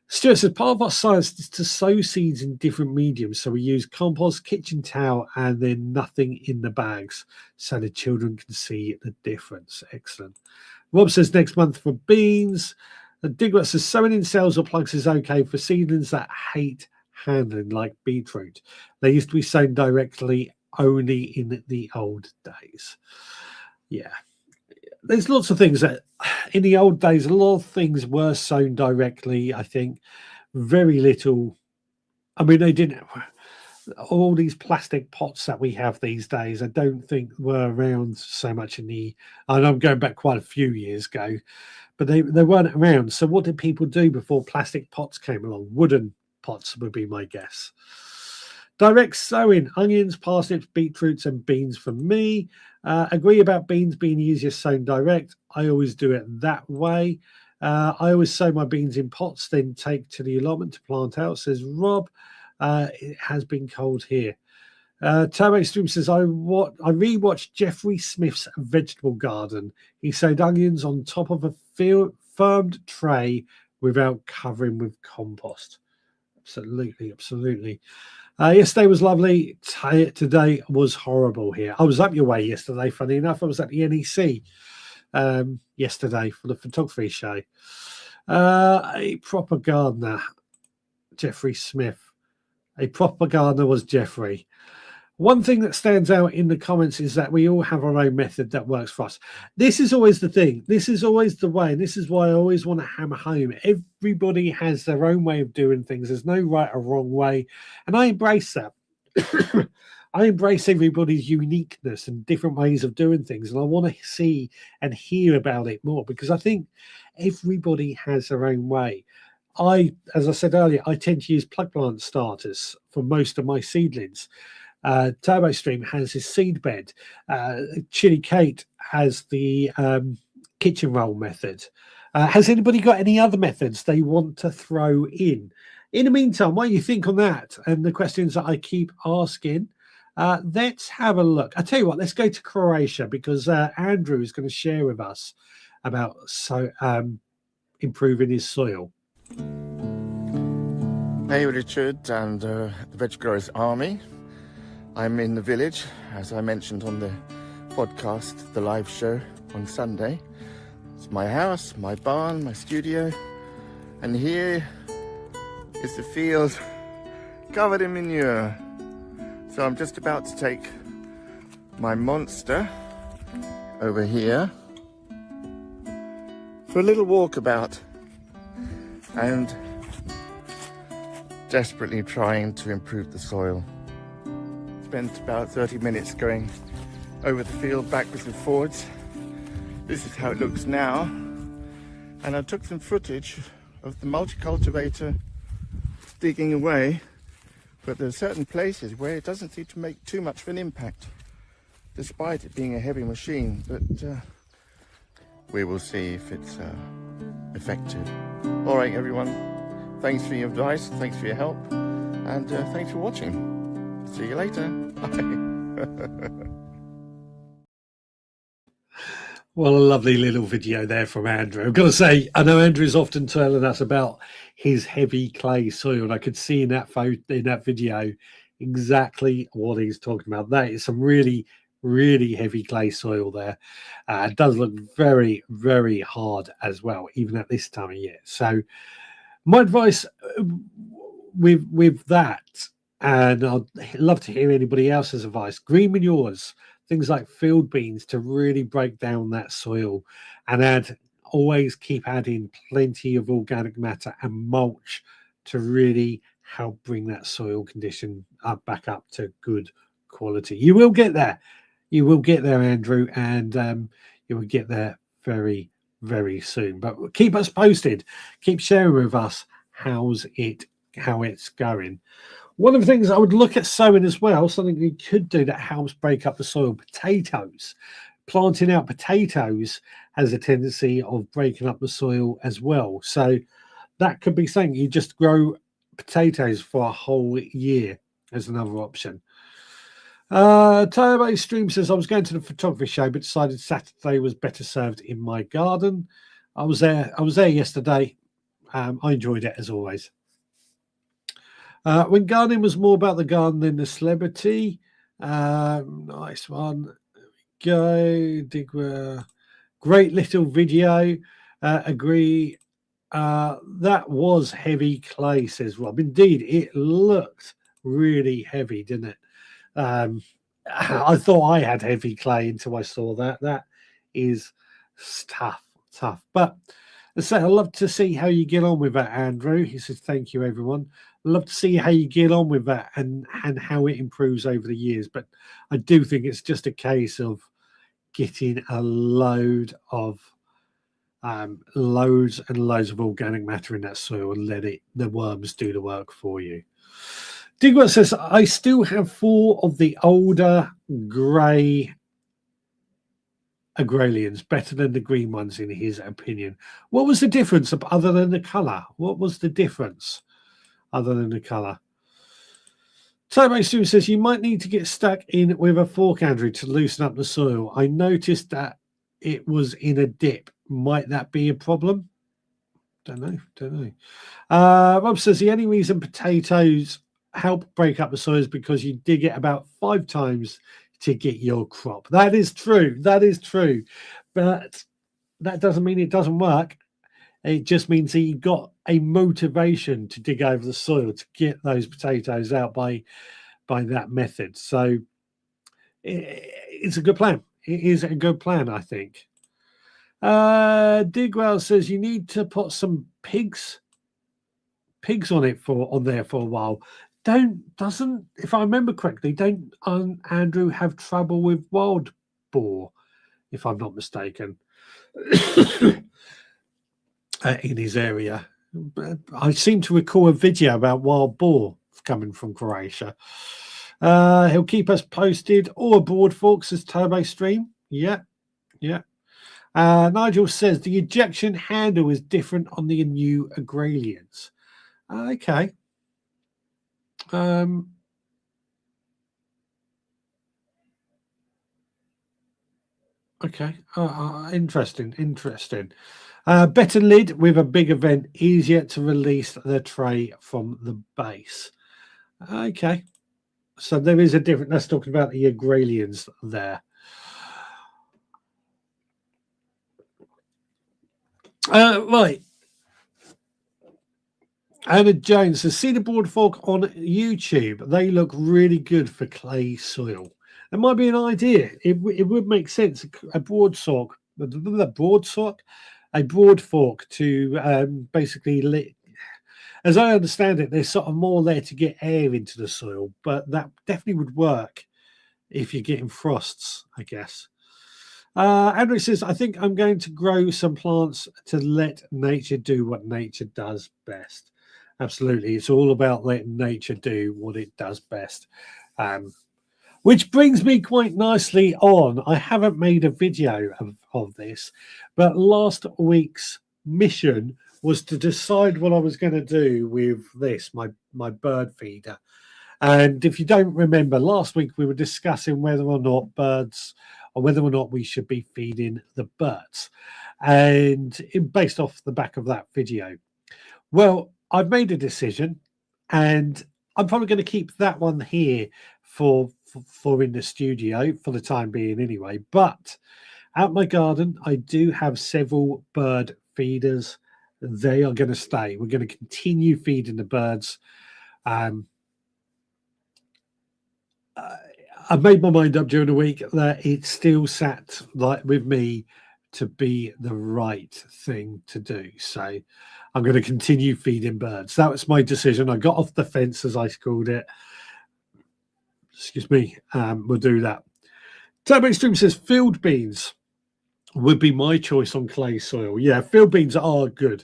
Stuart says, part of our science is to sow seeds in different mediums. So we use compost, kitchen towel, and then nothing in the bags so the children can see the difference. Excellent. Rob says, next month for beans. Digwell says, sowing in cells or plugs is okay for seedlings that hate handling, like beetroot. They used to be sown directly only in the old days. Yeah. There's lots of things that in the old days, a lot of things were sown directly, I think. Very little. I mean, they didn't. All these plastic pots that we have these days, I don't think were around so much and I'm going back quite a few years ago, but they weren't around. So what did people do before plastic pots came along? Wooden pots would be my guess. Direct sowing, onions, parsnips, beetroots, and beans for me. Agree about beans being easier sown direct. I always do it that way. I always sow my beans in pots, then take to the allotment to plant out, says Rob. It has been cold here. Turbo Stream says, I rewatched Jeffrey Smith's vegetable garden. He sowed onions on top of a firmed tray without covering with compost. Absolutely, absolutely. Yesterday was lovely. Today was horrible here. I was up your way yesterday, funny enough. I was at the NEC yesterday for the photography show. A proper gardener, Jeffrey Smith. A proper gardener was Jeffrey. One thing that stands out in the comments is that we all have our own method that works for us. This is always the thing. This is always the way. And this is why I always want to hammer home. Everybody has their own way of doing things. There's no right or wrong way. And I embrace that. I embrace everybody's uniqueness and different ways of doing things. And I want to see and hear about it more because I think everybody has their own way. As I said earlier, I tend to use plug plant starters for most of my seedlings. Turbo Stream has his seed bed. Chili Kate has the kitchen roll method. Has anybody got any other methods they want to throw in? In the meantime, what do you think on that? And the questions that I keep asking, let's have a look. I tell you what, let's go to Croatia because Andrew is going to share with us about improving his soil. Hey Richard and the Veg Growers Army. I'm in the village, as I mentioned on the podcast, the live show on Sunday. It's my house, my barn, my studio, and here is the field covered in manure. So I'm just about to take my monster over here for a little walkabout and desperately trying to improve the soil. Spent about 30 minutes going over the field backwards and forwards. This is how it looks now, and I took some footage of the multi-cultivator digging away, but there are certain places where it doesn't seem to make too much of an impact despite it being a heavy machine, but we will see if it's effective. All right everyone, thanks for your advice, thanks for your help, and thanks for watching. See you later. Bye. Well, a lovely little video there from Andrew. I've got to say, I know Andrew's often telling us about his heavy clay soil, and I could see in that video exactly what he's talking about. That is some really, really heavy clay soil there. It does look very, very hard as well, even at this time of year. So my advice with that, and I'd love to hear anybody else's advice. Green manures, things like field beans to really break down that soil, and always keep adding plenty of organic matter and mulch to really help bring that soil condition back up to good quality. You will get there. You will get there, Andrew, and you will get there very, very soon. But keep us posted. Keep sharing with us how it's going. One of the things I would look at sowing as well, something you could do that helps break up the soil, potatoes. Planting out potatoes has a tendency of breaking up the soil as well. So that could be something. You just grow potatoes for a whole year as another option. Turbo Stream says, I was going to the photography show, but decided Saturday was better served in my garden. I was there yesterday. I enjoyed it as always. When gardening was more about the garden than the celebrity. Nice one. Go. Digger. Great little video. Agree. That was heavy clay, says Rob. Indeed, it looked really heavy, didn't it? I thought I had heavy clay until I saw that. That is tough. But I say, I'd love to see how you get on with that, Andrew. He says, thank you, everyone. I'd love to see how you get on with that and how it improves over the years. But I do think it's just a case of getting a load of loads and loads of organic matter in that soil and let the worms do the work for you. Digwell says, I still have 4 of the older grey agralians, better than the green ones in his opinion. What was the difference other than the colour? What was the difference other than the colour? Turbo Stu says you might need to get stuck in with a fork, Andrew, to loosen up the soil. I noticed that it was in a dip. Might that be a problem? Don't know. Rob says the only reason potatoes help break up the soil is because you dig it about 5 times to get your crop. That is true. But that doesn't mean it doesn't work. It just means that you've got a motivation to dig over the soil to get those potatoes out by that method. So it's a good plan. It is a good plan, I think. Digwell says you need to put some pigs on there for a while. If I remember correctly, don't Andrew have trouble with wild boar, if I'm not mistaken, in his area? I seem to recall a video about wild boar coming from Croatia. He'll keep us posted. Or broad forks, says Turbo Stream. Yeah. Nigel says the ejection handle is different on the new agralians. Okay. Okay. Interesting. Better lid with a bigger vent, easier to release the tray from the base. Okay. So there is a different. Let's talk about the agralians there. Right. Anna Jones says, see the broad fork on YouTube. They look really good for clay soil. That might be an idea. It would make sense. A broad fork to basically, as I understand it, there's sort of more there to get air into the soil, but that definitely would work if you're getting frosts, I guess. Andrew says, I think I'm going to grow some plants to let nature do what nature does best. Absolutely. It's all about letting nature do what it does best. Which brings me quite nicely on. I haven't made a video of this, but last week's mission was to decide what I was going to do with this, my bird feeder. And if you don't remember, last week we were discussing whether or not we should be feeding the birds, and based off the back of that video. Well, I've made a decision, and I'm probably going to keep that one here for in the studio for the time being anyway. But out my garden, I do have several bird feeders. They are going to stay. We're going to continue feeding the birds. I made my mind up during the week that it still sat like with me to be the right thing to do. So I'm going to continue feeding birds. That was my decision. I got off the fence, as I called it. Excuse me. We'll do that. Turbo Stream says field beans would be my choice on clay soil. Yeah, field beans are good.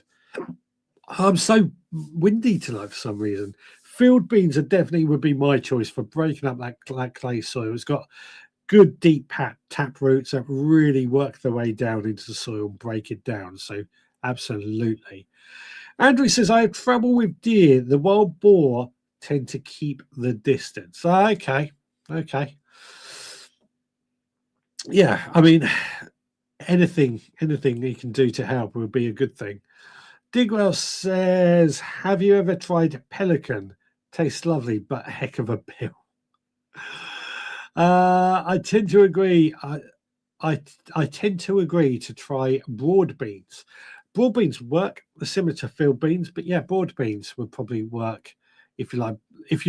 I'm so windy tonight for some reason. Field beans definitely would be my choice for breaking up that clay soil. It's got good deep tap roots that really work their way down into the soil and break it down. So absolutely. Andrew says, I have trouble with deer. The wild boar tend to keep the distance. Okay. Yeah, I mean, anything you can do to help would be a good thing. Digwell says, have you ever tried pelican? Tastes lovely, but a heck of a pill. I tend to agree. I tend to agree to try broad beans. Broad beans work similar to field beans, but yeah, broad beans would probably work if you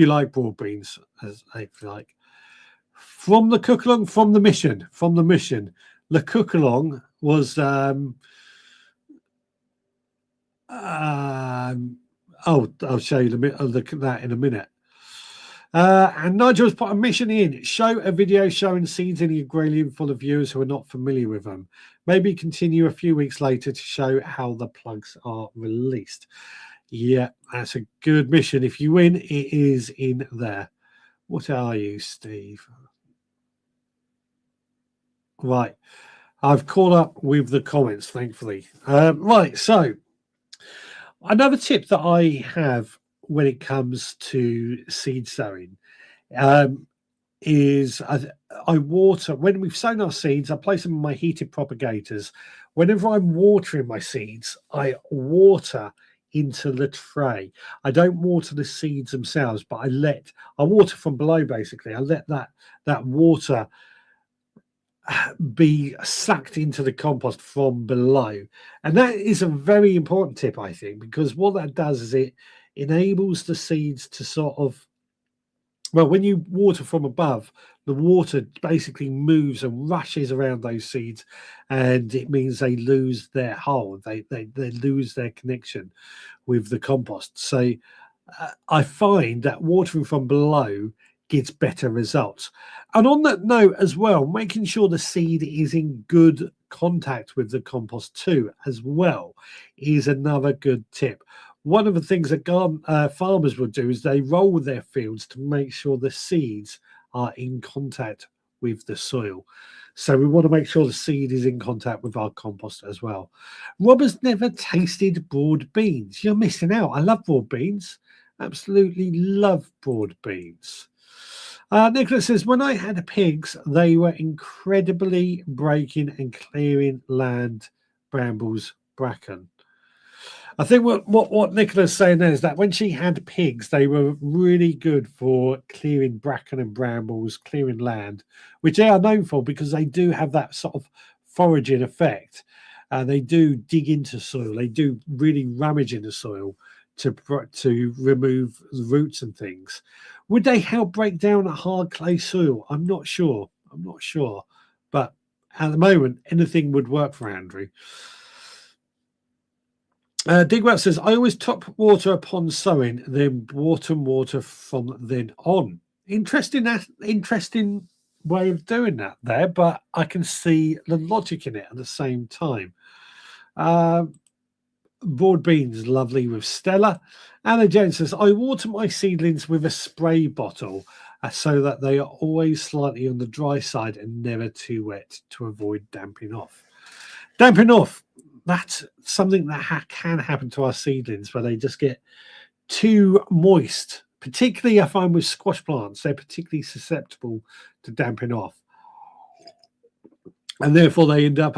like broad beans, as if you like. From the cook along, from the mission. The cook along was I'll show you that in a minute. And Nigel's put a mission in. Show a video showing seeds in the agrarian for the viewers who are not familiar with them. Maybe continue a few weeks later to show how the plugs are released. Yeah, that's a good mission. If you win, it is in there. What are you, Steve? Right. I've caught up with the comments, thankfully. Right, so another tip that I have when it comes to seed sowing um, is I water when we've sown our seeds. I place them in my heated propagators. Whenever I'm watering my seeds, I water into the tray. I don't water the seeds themselves, but I water from below. Basically, I let that water be sucked into the compost from below. And that is a very important tip, I think, because what that does is it enables the seeds to sort of, well, when you water from above, the water basically moves and rushes around those seeds, and it means they lose their hold. They lose their connection with the compost. So I find that watering from below gets better results. And on that note as well, making sure the seed is in good contact with the compost too, as well, is another good tip. One of the things that farmers would do is they roll their fields to make sure the seeds are in contact with the soil. So we want to make sure the seed is in contact with our compost as well. Rob has never tasted broad beans. You're missing out. I love broad beans. Absolutely love broad beans. Nicholas says, when I had pigs, they were incredibly breaking and clearing land, brambles, bracken. I think what Nicola's saying there is that when she had pigs, they were really good for clearing bracken and brambles, clearing land, which they are known for because they do have that sort of foraging effect. They do dig into soil. They do really rummage in the soil to remove the roots and things. Would they help break down a hard clay soil? I'm not sure. But at the moment, anything would work for Andrew. Digwell says, I always top water upon sowing, then water from then on. Interesting way of doing that there, but I can see the logic in it at the same time. Broad beans, lovely with Stella. Anna Jones says, I water my seedlings with a spray bottle so that they are always slightly on the dry side and never too wet to avoid damping off. That's something that can happen to our seedlings where they just get too moist. Particularly, I find with squash plants, they're particularly susceptible to damping off. And therefore, they end up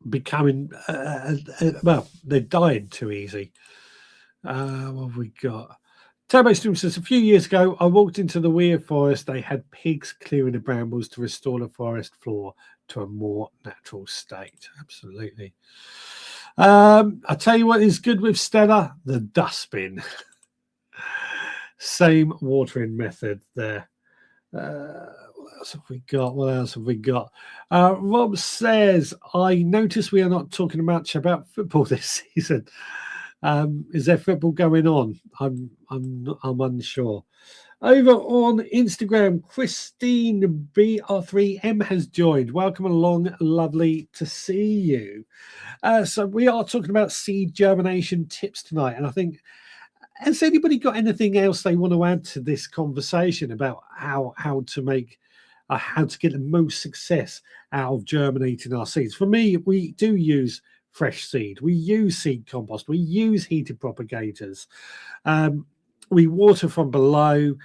becoming, well, they're dying too easy. What have we got? Turbo Stream says, a few years ago, I walked into the weird forest. They had pigs clearing the brambles to restore the forest floor to a more natural state. Absolutely. I'll tell you what is good with Stella, the dustbin. Same watering method there. What else have we got? Rob says, I notice we are not talking much about football this season. Is there football going on? I'm unsure. Over on Instagram, Christine BR3M has joined. Welcome along. Lovely to see you. So we are talking about seed germination tips tonight. And I think, has anybody got anything else they want to add to this conversation about how to get the most success out of germinating our seeds? For me, we do use fresh seed. We use seed compost. We use heated propagators. We water from below.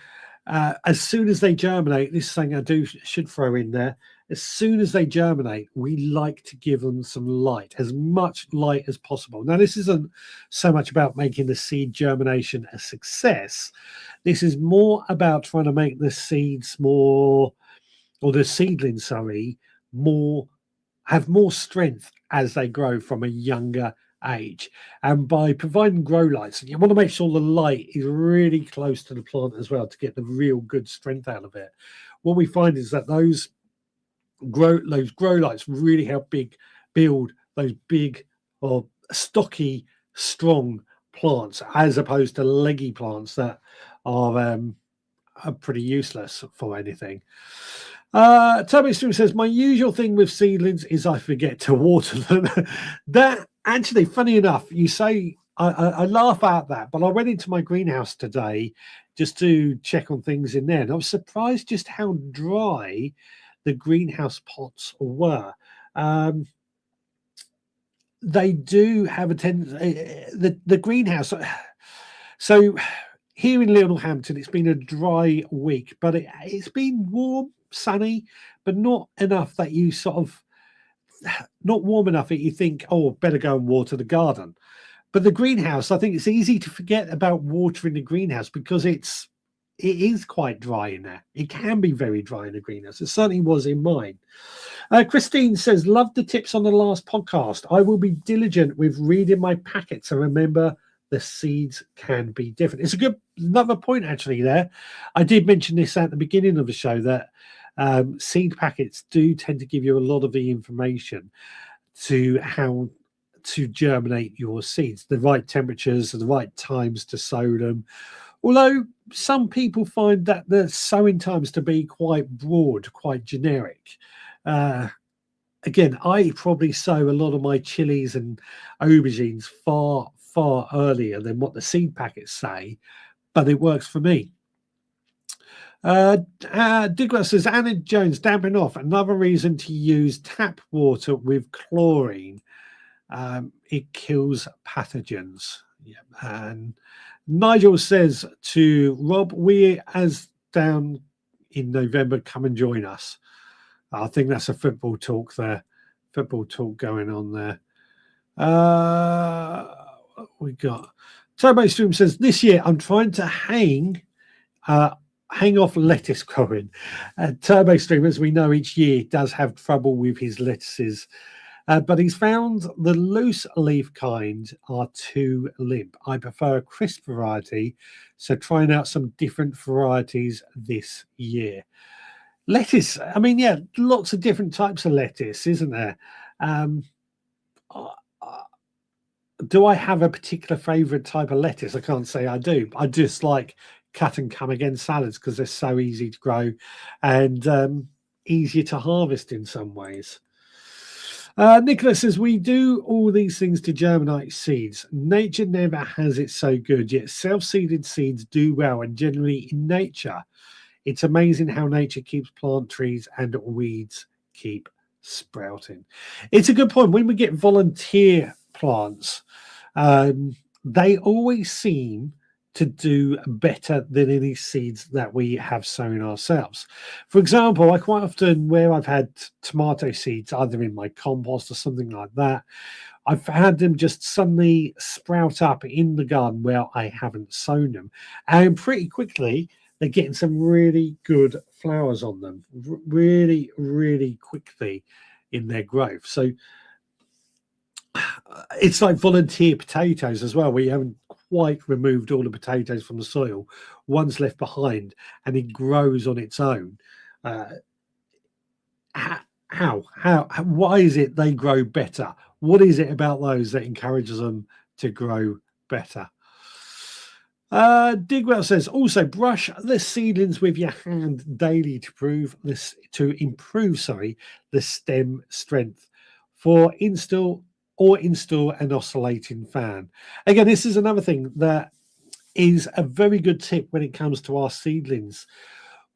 As soon as they germinate, this thing should throw in there. As soon as they germinate, we like to give them some light, as much light as possible. Now, this isn't so much about making the seed germination a success. This is more about trying to make the seeds the seedlings, have more strength as they grow from a younger age. And by providing grow lights, you want to make sure the light is really close to the plant as well to get the real good strength out of it. What we find is that those grow lights really help build those big or stocky, strong plants, as opposed to leggy plants that are pretty useless for anything. Toby Stream says, my usual thing with seedlings is I forget to water them. That actually, funny enough, you say, I laugh at that, but I went into my greenhouse today just to check on things in there, and I was surprised just how dry the greenhouse pots were. They do have a tendency, the greenhouse. So here in Littlehampton, it's been a dry week, but it's been warm, sunny, but not enough that you sort of, not warm enough that you think, oh, better go and water the garden. But the greenhouse, I think it's easy to forget about watering the greenhouse because it is quite dry in there. It can be very dry in the greenhouse. It certainly was in mine. Christine says, love the tips on the last podcast. I will be diligent with reading my packets and remember the seeds can be different. It's another point actually there. I did mention this at the beginning of the show that seed packets do tend to give you a lot of the information to how to germinate your seeds, the right temperatures, the right times to sow them. Although some people find that the sowing times to be quite broad, quite generic. Again, I probably sow a lot of my chilies and aubergines far earlier than what the seed packets say, but it works for me. Douglas says, Anna Jones, damping off, another reason to use tap water with chlorine. It kills pathogens. Yeah. And Nigel says to Rob, we as down in November, come and join us. I think that's a football talk there. Football talk going on there. We got Turbo Stream says, this year I'm trying to hang off lettuce growing. Turbo Stream, as we know, each year does have trouble with his lettuces. But he's found the loose leaf kind are too limp. I prefer a crisp variety, so trying out some different varieties this year. Lettuce, I mean, yeah, lots of different types of lettuce, isn't there? Do I have a particular favourite type of lettuce? I can't say I do. I just like cut and come again salads because they're so easy to grow and easier to harvest in some ways. Nicholas says, we do all these things to germinate seeds. Nature never has it so good, yet self-seeded seeds do well, and generally in nature, it's amazing how nature keeps plant trees and weeds keep sprouting. It's a good point. When we get volunteer plants, they always seem to do better than any seeds that we have sown ourselves. For example, I quite often, where I've had tomato seeds, either in my compost or something like that, I've had them just suddenly sprout up in the garden where I haven't sown them. And pretty quickly, they're getting some really good flowers on them, really, really quickly in their growth. So it's like volunteer potatoes as well, where you haven't quite removed all the potatoes from the soil. One's left behind and it grows on its own. Why is it they grow better? What is it about those that encourages them to grow better? Digwell says, also brush the seedlings with your hand daily to improve the stem strength. Install an oscillating fan. Again, this is another thing that is a very good tip when it comes to our seedlings.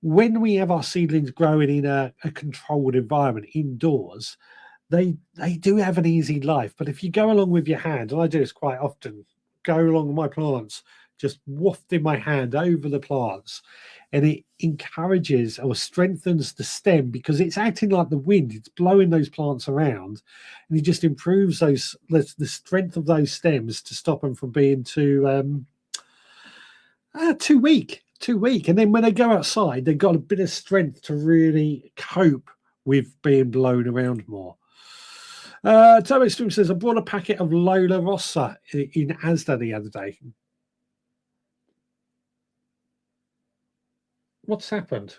When we have our seedlings growing in a controlled environment indoors, they do have an easy life. But if you go along with your hand, and I do this quite often, go along with my plants, just wafting my hand over the plants, and it encourages or strengthens the stem because it's acting like the wind. It's blowing those plants around, and it just improves the strength of those stems to stop them from being too weak. And then when they go outside, they've got a bit of strength to really cope with being blown around more. Tomo Stream says, I brought a packet of Lola Rossa in Asda the other day. What's happened?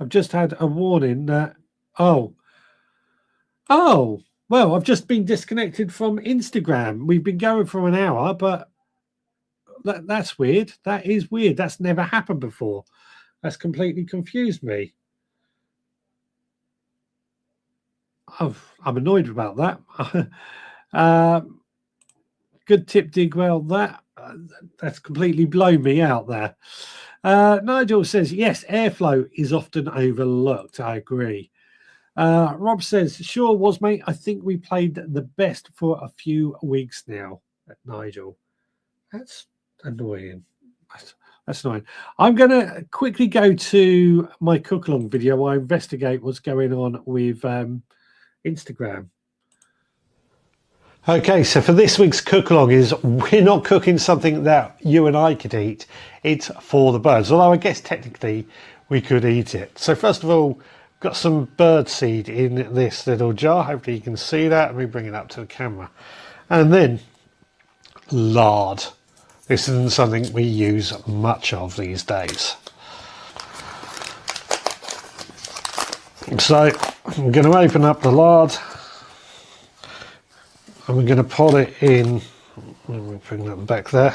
I've just had a warning that, well, I've just been disconnected from Instagram. We've been going for an hour, but that's weird. That is weird. That's never happened before. That's completely confused me. I'm annoyed about that. Good tip, Digwell. That's completely blown me out there. Nigel says, yes, airflow is often overlooked. I agree. Rob says, sure was, mate. I think we played the best for a few weeks now. Nigel. That's annoying. That's annoying. I'm going to quickly go to my cook-along video where I investigate what's going on with Instagram. Okay, so for this week's cook-along is we're not cooking something that you and I could eat. It's for the birds, although I guess technically we could eat it. So first of all, got some bird seed in this little jar. Hopefully you can see that. Let me bring it up to the camera. And then lard. This isn't something we use much of these days. So I'm going to open up the lard and we're going to put it in. Let me bring that back there.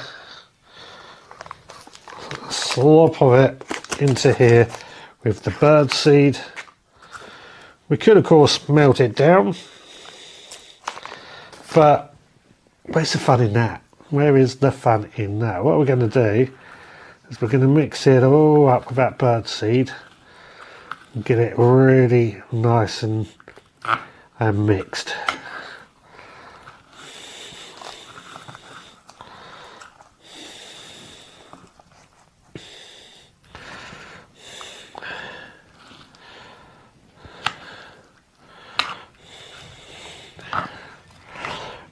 Slop of it into here with the bird seed. We could of course melt it down, but where's the fun in that? Where is the fun in that? What we're going to do is we're going to mix it all up with that bird seed and get it really nice and mixed.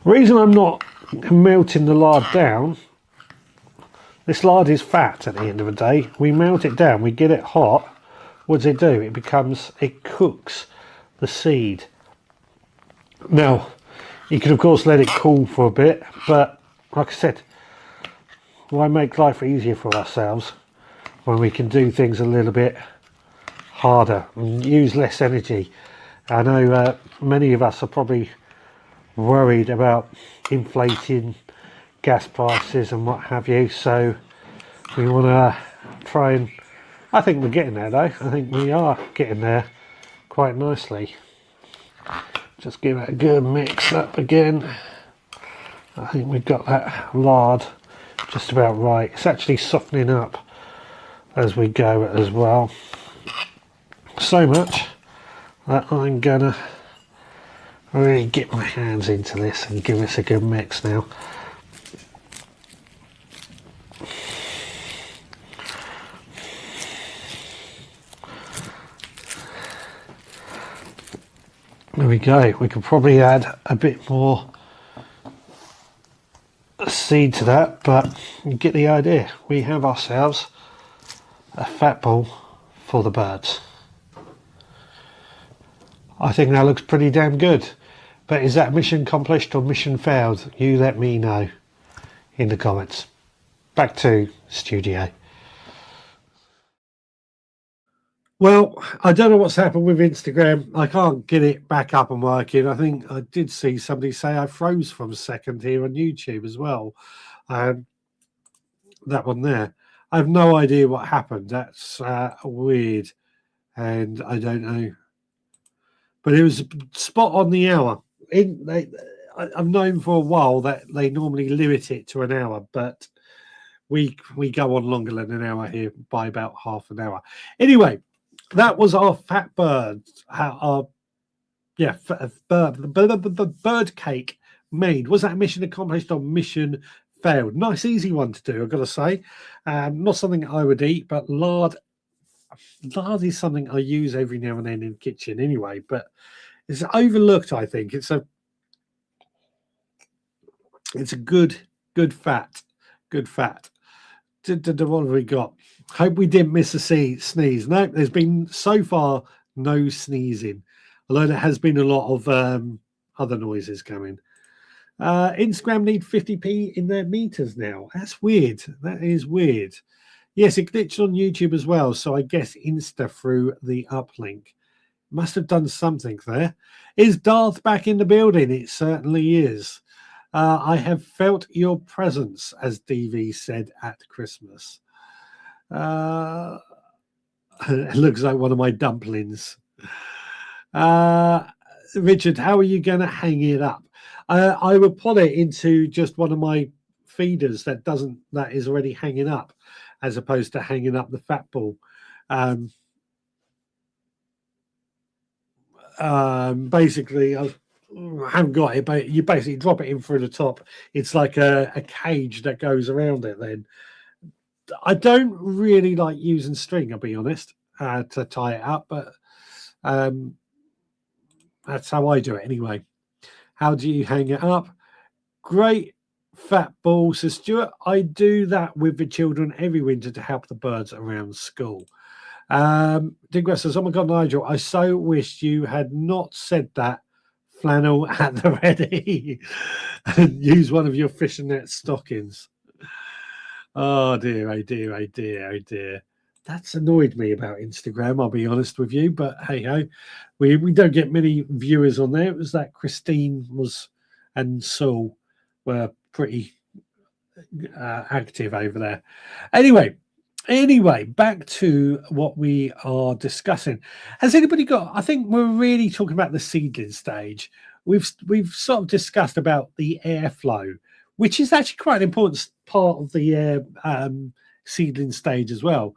Reason I'm not melting the lard down, this lard is fat at the end of the day. We melt it down, we get it hot. What does it do? It cooks the seed. Now, you can of course let it cool for a bit, but like I said, why make life easier for ourselves when we can do things a little bit harder and use less energy? I know many of us are probably worried about inflating gas prices and what have you, so we want to try and, I think we're getting there though. I think we are getting there quite nicely. Just give it a good mix up again. I think we've got that lard just about right. It's actually softening up as we go as well, so much that I'm gonna really get my hands into this and give this a good mix now. There we go. We could probably add a bit more seed to that, but you get the idea. We have ourselves a fat ball for the birds. I think that looks pretty damn good. But is that mission accomplished or mission failed? You let me know in the comments. Back to studio. Well, I don't know what's happened with Instagram. I can't get it back up and working. I think I did see somebody say I froze for a second here on YouTube as well. That one there. I have no idea what happened. That's weird. And I don't know. But it was spot on the hour. I've known for a while that they normally limit it to an hour, but we go on longer than an hour here by about half an hour. Anyway, that was our fat bird, bird cake made. Was that mission accomplished or mission failed? Nice, easy one to do, I've got to say. Not something I would eat, but lard is something I use every now and then in the kitchen anyway, but it's overlooked, I think. It's a good fat. Good fat. What have we got? Hope we didn't miss a sneeze. No, there's been so far no sneezing, although there has been a lot of other noises coming. Instagram need 50p in their meters now. That's weird. That is weird. Yes, it glitched on YouTube as well, so I guess Insta threw the uplink. Must have done something there. Is Darth back in the building? It certainly is. I have felt your presence, as DV said at Christmas. It looks like one of my dumplings. Richard, how are you going to hang it up? I will put it into just one of my feeders that is already hanging up, as opposed to hanging up the fat ball. Basically, I haven't got it, but you basically drop it in through the top. It's like a cage that goes around it. Then I don't really like using string, I'll be honest, to tie it up, but that's how I do it anyway. How do you hang it up? Great fat ball, says Stuart. I do that with the children every winter to help the birds around school. Digwell says, oh my God, Nigel, I so wish you had not said that. Flannel at the ready. And use one of your fishing net stockings. Oh dear, oh dear, oh dear, oh dear. That's annoyed me about Instagram, I'll be honest with you. But hey ho, we don't get many viewers on there. It was that Christine and Saul were pretty active over there. Anyway, back to what we are discussing. Has anybody got? I think we're really talking about the seedling stage. We've sort of discussed about the airflow, which is actually quite an important part of the seedling stage as well.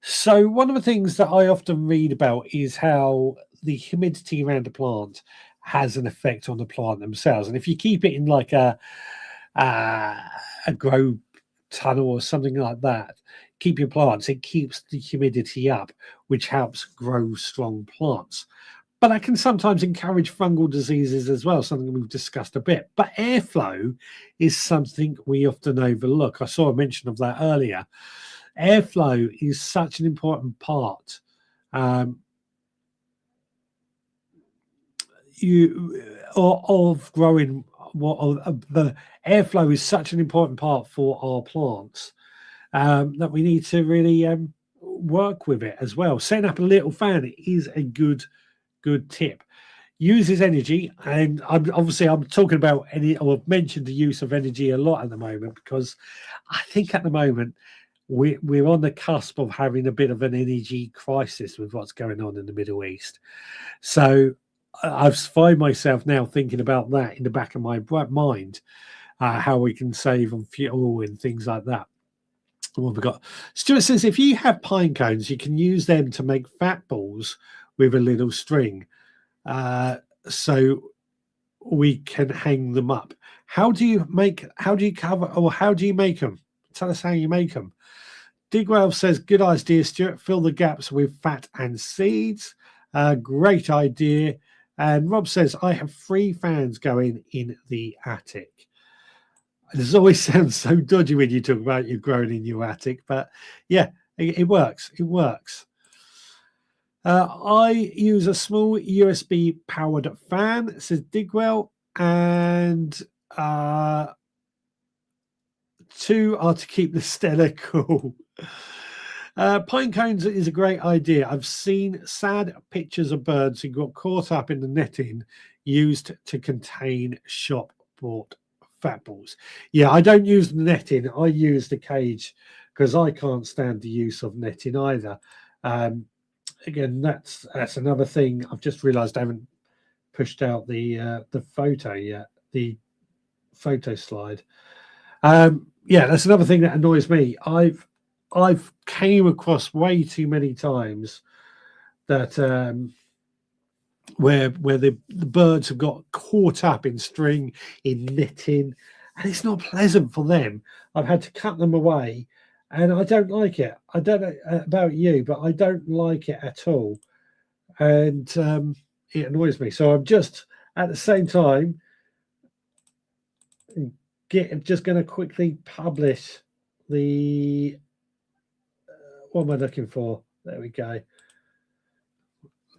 So one of the things that I often read about is how the humidity around the plant has an effect on the plant themselves, and if you keep it in like a grow tunnel or something like that, keep your plants, it keeps the humidity up, which helps grow strong plants. But that can sometimes encourage fungal diseases as well, something we've discussed a bit. But airflow is something we often overlook. I saw a mention of that earlier. Airflow is such an important part. Of growing. The airflow is such an important part for our plants that we need to really work with it as well. Setting up a little fan is a good tip. Uses energy, and I'm talking about I've mentioned the use of energy a lot at the moment, because I think at the moment we're on the cusp of having a bit of an energy crisis with what's going on in the Middle East. So I find myself now thinking about that in the back of my mind, how we can save on fuel and things like that. What have we got? Stuart says, if you have pine cones, you can use them to make fat balls with a little string, so we can hang them up. How do you make them? Tell us how you make them. Digwell says, good idea, Stuart. Fill the gaps with fat and seeds. Great idea. And Rob says, I have 3 fans going in the attic. This always sounds so dodgy when you talk about you growing in your attic, but yeah, it works. It works. I use a small USB powered fan, says Digwell, and 2 are to keep the Stella cool. Pine cones is a great idea. I've seen sad pictures of birds who got caught up in the netting used to contain shop bought fat balls. Yeah, I don't use the netting. I use the cage because I can't stand the use of netting either. Again, that's another thing. I've just realised I haven't pushed out the photo yet, the photo slide. Yeah, that's another thing that annoys me. I've came across way too many times that where the birds have got caught up in string, in netting, and it's not pleasant for them. I've had to cut them away, and I don't like it. I don't know about you, but I don't like it at all, and it annoys me. So I'm just at the same time just going to quickly publish the what am I looking for? There we go.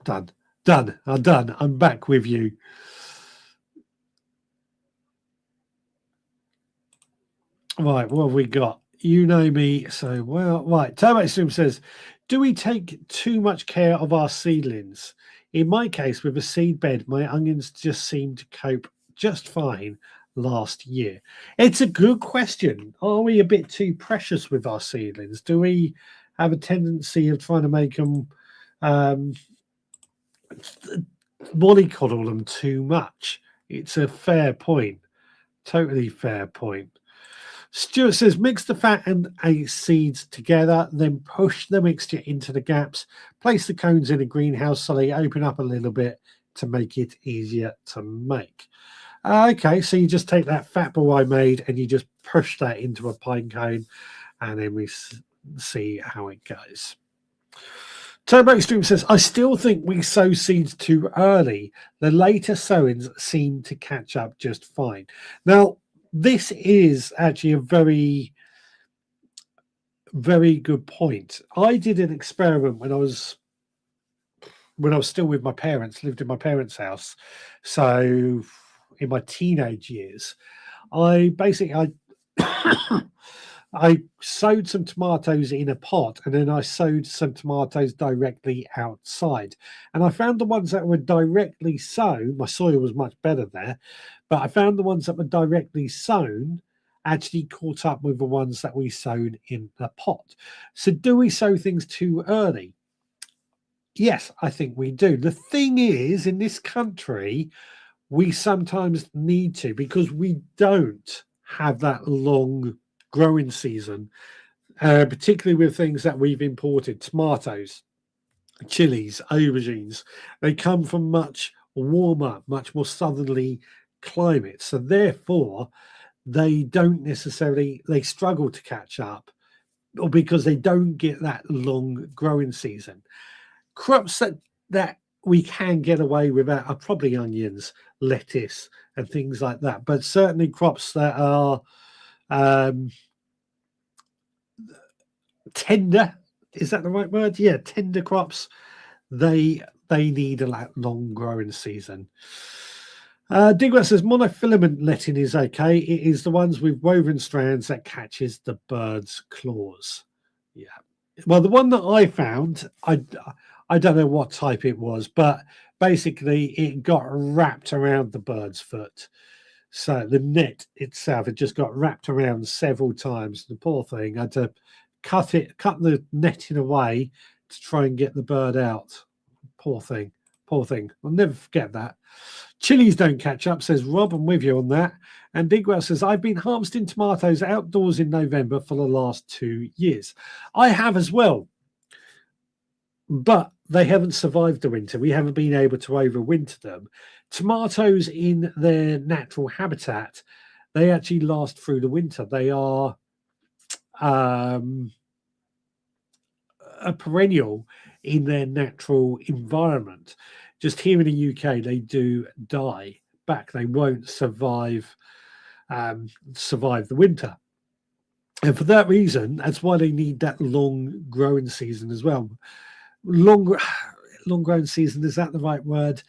Done. I'm done. I'm back with you. Right, what have we got? You know me so well. Right, Turbo Stream says, do we take too much care of our seedlings? In my case, with a seed bed, my onions just seem to cope just fine last year. It's a good question. Are we a bit too precious with our seedlings? Do we have a tendency of trying to make them mollycoddle them too much. It's a fair point. Totally fair point. Stuart says, mix the fat and seeds together, then push the mixture into the gaps. Place the cones in a greenhouse so they open up a little bit to make it easier to make. Okay, so you just take that fat ball I made and you just push that into a pine cone, and then we see how it goes. Turbo Extreme says, I still think we sow seeds too early. The later sowings seem to catch up just fine. Now, this is actually a very, very good point. I did an experiment when I was still with my parents, lived in my parents' house. So in my teenage years, I sowed some tomatoes in a pot, and then I sowed some tomatoes directly outside. And I found the ones that were directly sown, my soil was much better there, but I found the ones that were directly sown actually caught up with the ones that we sowed in the pot. So do we sow things too early? Yes, I think we do. The thing is, in this country, we sometimes need to, because we don't have that long growing season, particularly with things that we've imported, tomatoes, chilies, aubergines. They come from much warmer, much more southerly climates. So therefore, they don't necessarily, they struggle to catch up, or because they don't get that long growing season. Crops that we can get away without are probably onions, lettuce, and things like that. But certainly crops that are tender, is that the right word? Yeah, tender crops, they need a long growing season. Digwell says monofilament netting is okay. It is the ones with woven strands that catches the bird's claws. Yeah. Well, the one that I found, I don't know what type it was, but basically it got wrapped around the bird's foot. So the net itself, it just got wrapped around several times. The poor thing had to cut the netting away to try and get the bird out. Poor thing. I'll never forget that. Chilies don't catch up, says Rob. I'm with you on that. And Digwell says, I've been harvesting tomatoes outdoors in November for the last 2 years. I have as well. But they haven't survived the winter. We haven't been able to overwinter them. Tomatoes in their natural habitat, they actually last through the winter. They are a perennial in their natural environment. Just here in the UK, they do die back. They won't survive the winter. And for that reason, that's why they need that long growing season as well. Long growing season, is that the right word?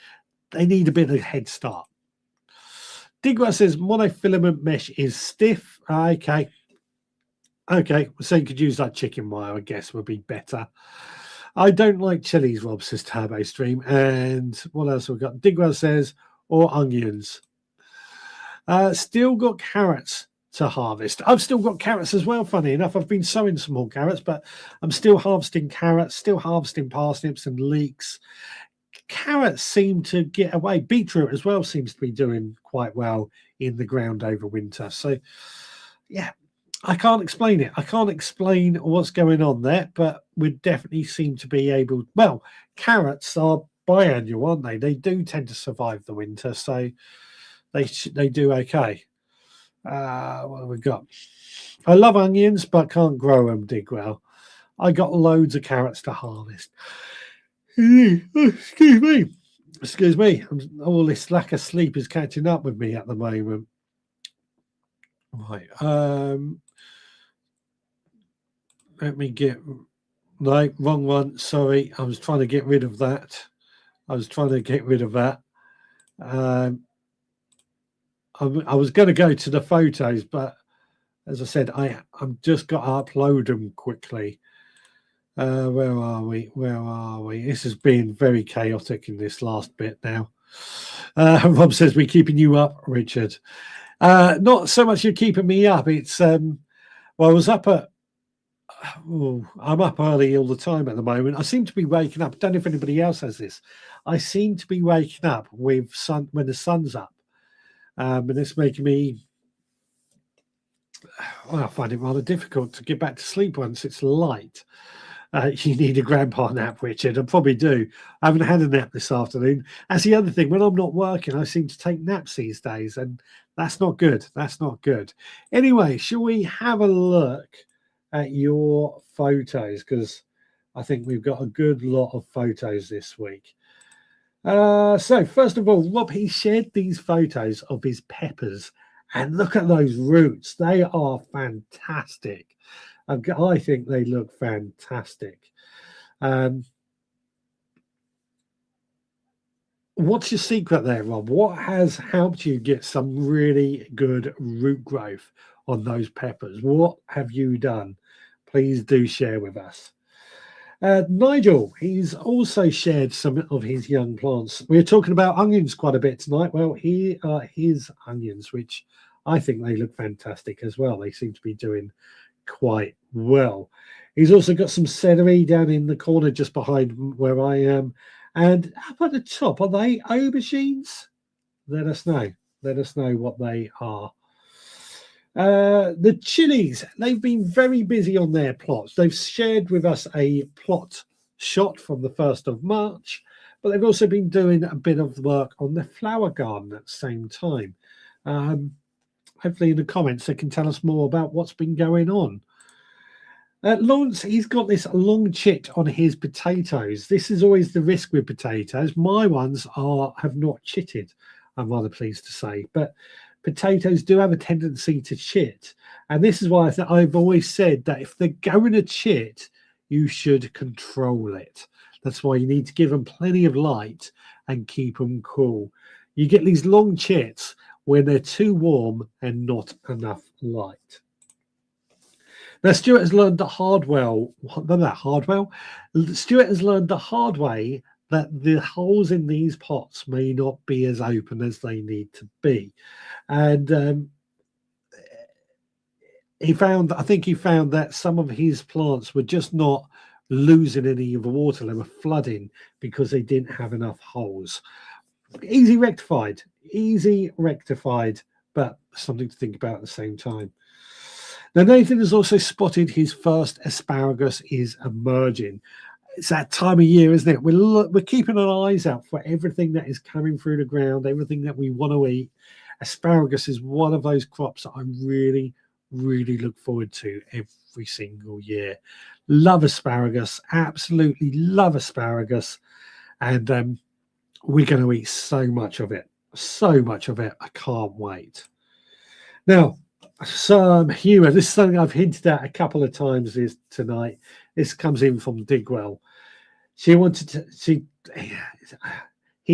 They need a bit of a head start. Digwell says monofilament mesh is stiff. Okay, so you could use that chicken wire, I guess, would be better. I don't like chilies, Rob, says Turbo Stream. And what else have we got? Digwell says, or onions. Still got carrots to harvest. I've still got carrots as well, funny enough. I've been sowing some more carrots, but I'm still harvesting carrots, still harvesting parsnips and leeks. Carrots seem to get away. Beetroot as well seems to be doing quite well in the ground over winter. So, yeah, I can't explain it. I can't explain what's going on there, but we definitely seem to be able. Well, carrots are biannual, aren't they? They do tend to survive the winter, so they do okay. What have we got? I love onions, but can't grow them, Digwell. I got loads of carrots to harvest. Excuse me. All this lack of sleep is catching up with me at the moment. Right. Let me get. No, wrong one. Sorry. I was trying to get rid of that. I was going to go to the photos, but as I said, I've just got to upload them quickly. Where are we? This has been very chaotic in this last bit now. Rob says, we're keeping you up, Richard. Not so much you're keeping me up. It's, well, I was up at Oh, I'm up early all the time at the moment. I seem to be waking up. I don't know if anybody else has this. I seem to be waking up with sun when the sun's up, and it's making me. Well, I find it rather difficult to get back to sleep once it's light. You need a grandpa nap, Richard. I probably do. I haven't had a nap this afternoon. That's the other thing. When I'm not working, I seem to take naps these days, and that's not good. That's not good. Anyway, shall we have a look at your photos? Because I think we've got a good lot of photos this week. So first of all, Rob, he shared these photos of his peppers, and look at those roots. They are fantastic. I think they look fantastic. What's your secret there, Rob? What has helped you get some really good root growth on those peppers? What have you done? Please do share with us. Nigel, he's also shared some of his young plants. We're talking about onions quite a bit tonight. Well, here are his onions, which I think they look fantastic as well. They seem to be doing quite well. He's also got some celery down in the corner just behind where I am. And up at the top, are they aubergines? Let us know. Let us know what they are. The chilies, they've been very busy on their plots. They've shared with us a plot shot from the 1st of March, but they've also been doing a bit of work on the flower garden at the same time. Hopefully in the comments they can tell us more about what's been going on. Lawrence, he's got this long chit on his potatoes. This is always the risk with potatoes. My ones have not chitted, I'm rather pleased to say, but potatoes do have a tendency to chit. And this is why I've always said that if they're going to chit, you should control it. That's why you need to give them plenty of light and keep them cool. You get these long chits when they're too warm and not enough light. Now, Stuart has learned the hard way that the holes in these pots may not be as open as they need to be. And I think he found that some of his plants were just not losing any of the water. They were flooding because they didn't have enough holes. Easy rectified, but something to think about at the same time. Now, Nathan has also spotted his first asparagus is emerging. It's that time of year, isn't it? We're keeping our eyes out for everything that is coming through the ground, everything that we want to eat. Asparagus is one of those crops that I really, really look forward to every single year. Love asparagus, absolutely love asparagus. And we're going to eat so much of it. So much of it. I can't wait. Now, some humour. This is something I've hinted at a couple of times tonight. This comes in from Digwell. He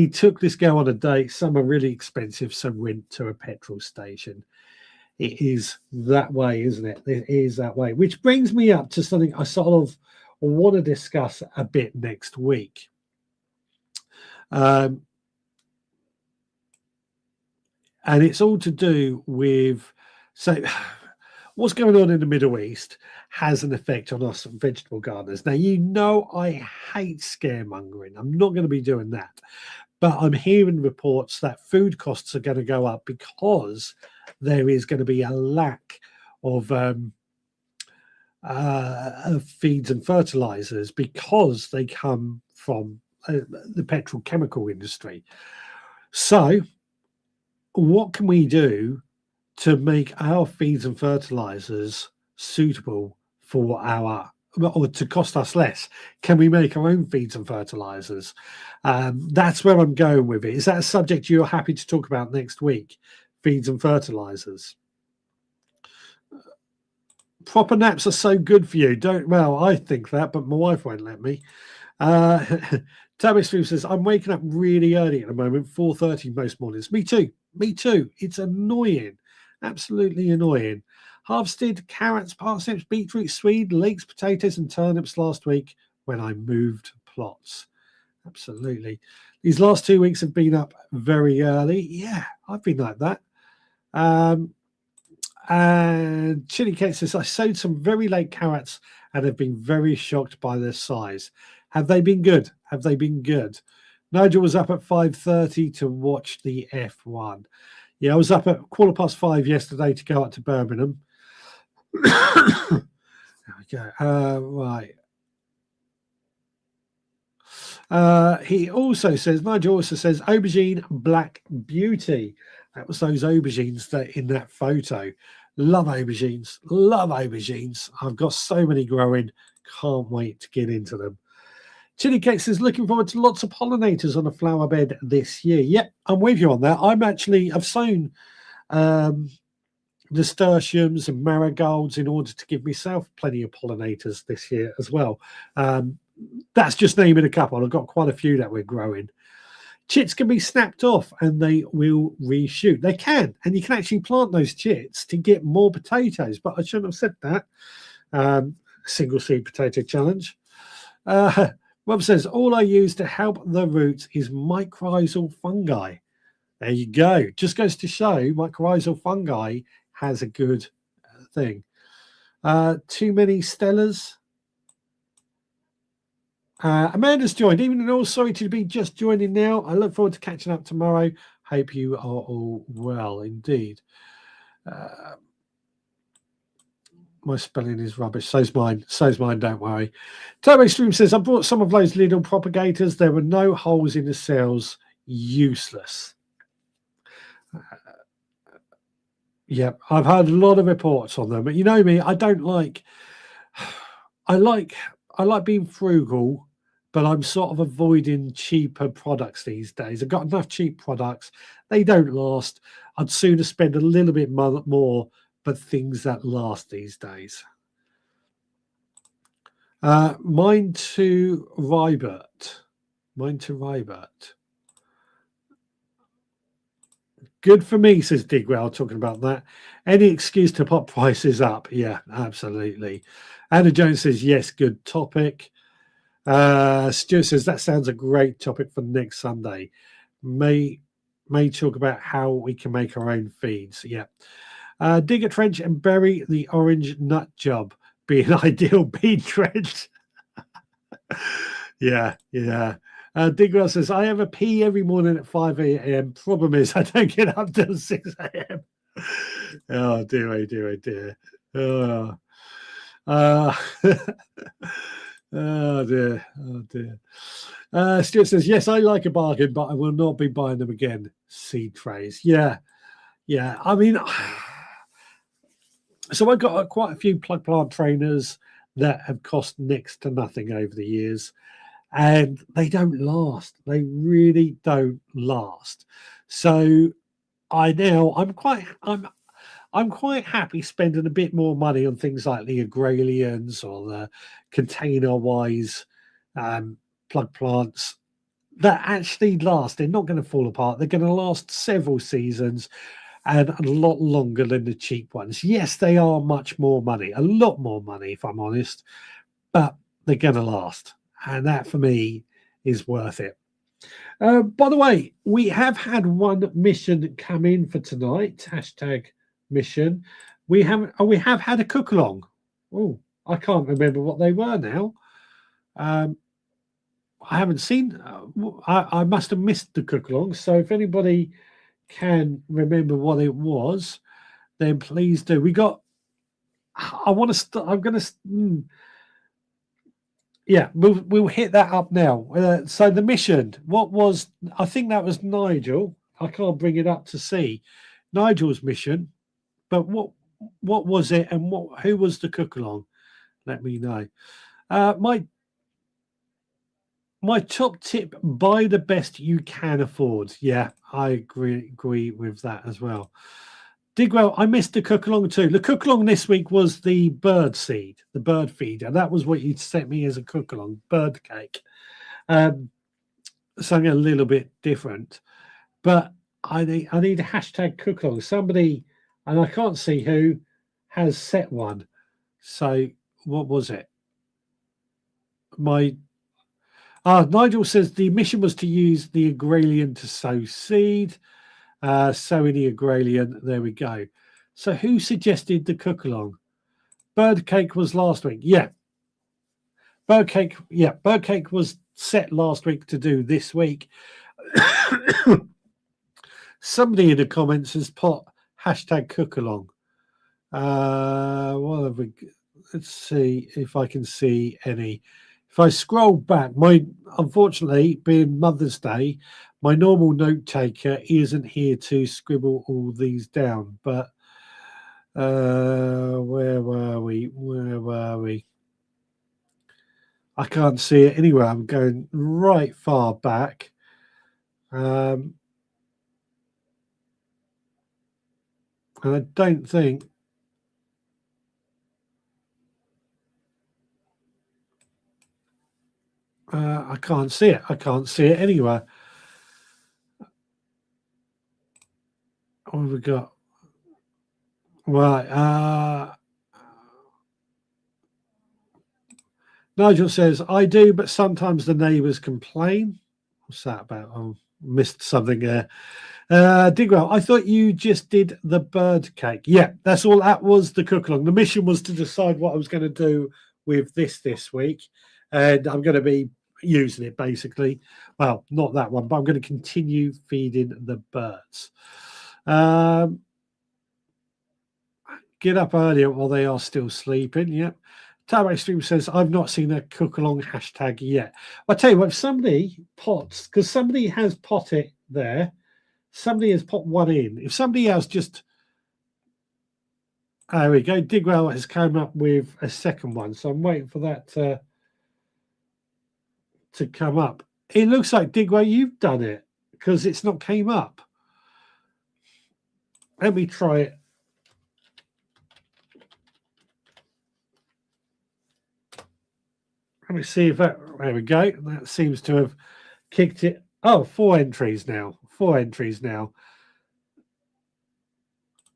took this girl on a date. Some are really expensive, so went to a petrol station. It is that way, isn't it? It is that way. Which brings me up to something I sort of want to discuss a bit next week. And it's all to do with, so what's going on in the Middle East has an effect on us vegetable gardeners. Now, you know I hate scaremongering. I'm not going to be doing that. But I'm hearing reports that food costs are going to go up because there is going to be a lack of feeds and fertilizers because they come from the petrochemical industry. So what can we do to make our feeds and fertilizers suitable for or to cost us less? Can we make our own feeds and fertilizers? That's where I'm going with it. Is that a subject you're happy to talk about next week? Feeds and fertilizers. Proper naps are so good for you. Well, I think that, but my wife won't let me. Tabby Stream says, I'm waking up really early at the moment, 4:30 most mornings. Me too. It's annoying. Absolutely annoying. Harvested carrots, parsnips, beetroot, swede, leeks, potatoes, and turnips last week when I moved plots. Absolutely. These last 2 weeks have been up very early. Yeah, I've been like that. And Chili Cake says, I sowed some very late carrots and have been very shocked by their size. Have they been good? Have they been good? Nigel was up at 5:30 to watch the F1. Yeah, I was up at 5:15 yesterday to go up to Birmingham. There we go. Right. He also says, Nigel also says, aubergine black beauty. That was those aubergines that in that photo. Love aubergines. Love aubergines. I've got so many growing. Can't wait to get into them. Chili Cake says, looking forward to lots of pollinators on a flower bed this year. Yep, I'm with you on that. I've sown nasturtiums and marigolds in order to give myself plenty of pollinators this year as well. That's just naming a couple. I've got quite a few that we're growing. Chits can be snapped off and they will reshoot. They can, and you can actually plant those chits to get more potatoes, but I shouldn't have said that. Single seed potato challenge. Rob says, all I use to help the roots is mycorrhizal fungi. There you go. Just goes to show mycorrhizal fungi has a good thing. Too many Stellas. Amanda's joined. Even in all, sorry to be just joining now. I look forward to catching up tomorrow. Hope you are all well indeed. My spelling is rubbish. So's mine. So's mine, don't worry. Turbo Stream says, I bought some of those little propagators. There were no holes in the cells. Useless. Yeah, I've heard a lot of reports on them. But you know me, I like being frugal, but I'm sort of avoiding cheaper products these days. I've got enough cheap products. They don't last. I'd sooner spend a little bit more, but things that last these days. Mine to Rybert. Good for me, says Digwell, talking about that. Any excuse to pop prices up. Yeah, absolutely. Anna Jones says, yes, good topic. Stuart says, that sounds a great topic for next Sunday. May talk about how we can make our own feeds. Yeah. Dig a trench and bury the orange nut job. Be an ideal bean trench. Yeah. Digwell says, I have a pee every morning at 5 a.m. Problem is, I don't get up till 6 a.m. Oh, dear. Oh, oh dear. Stuart says, yes, I like a bargain, but I will not be buying them again. Seed trays. Yeah. I mean, so I've got quite a few plug plant trainers that have cost next to nothing over the years, and they don't last. They really don't last. So I'm quite happy spending a bit more money on things like the Agralians or the container-wise plug plants that actually last. They're not going to fall apart. They're going to last several seasons and a lot longer than the cheap ones. Yes, they are much more money, a lot more money, if I'm honest, but they're going to last. And that, for me, is worth it. By the way, we have had one mission come in for tonight. #mission. We have had a cook along. Oh, I can't remember what they were now. I haven't seen. I must have missed the cook along. So if anybody can remember what it was, then please do. We got. I want to start. I'm going to. Yeah, we'll hit that up now. So the mission, what was? I think that was Nigel. I can't bring it up to see Nigel's mission, but what was it, and who was the cook along? Let me know. My top tip: buy the best you can afford. Yeah, I agree with that as well. Digwell, I missed the cook along too. The cook along this week was the bird seed, the bird feeder. That was what you'd sent me as a cook along, bird cake. Something a little bit different, but I need a cook along. Somebody, and I can't see who, has set one. So what was it? Nigel says the mission was to use the Agralian to sow seed. Sowing the Agralian, there we go. So who suggested the cook along? Bird cake was last week. Yeah, Birdcake, yeah, Birdcake was set last week to do this week. Somebody in the comments has put hashtag cook along. What have we? Let's see if I can see any. If I scroll back, unfortunately, being Mother's Day, my normal note taker isn't here to scribble all these down. But where were we? Where were we? I can't see it anywhere. I'm going right far back. And I don't think. I can't see it. I can't see it anywhere. What have we got? Right. Nigel says, I do, but sometimes the neighbours complain. What's that about? Oh, missed something there. Digwell, I thought you just did the bird cake. Yeah, that's all. That was the cook along. The mission was to decide what I was going to do with this week. And I'm going to be using it basically. Well, not that one, but I'm going to continue feeding the birds. Get up earlier while they are still sleeping. Yep. Tarmac Stream says, I've not seen a cook along hashtag yet. I'll tell you what, if somebody pots, because somebody has pot it there, somebody has put one in. If somebody else just, there we go, Digwell has come up with a second one. So I'm waiting for that to come up. It looks like, Digwell, you've done it because it's not came up. Let me try it. Let me see if that, there we go. That seems to have kicked it. Oh, 4 entries now. 4 entries now.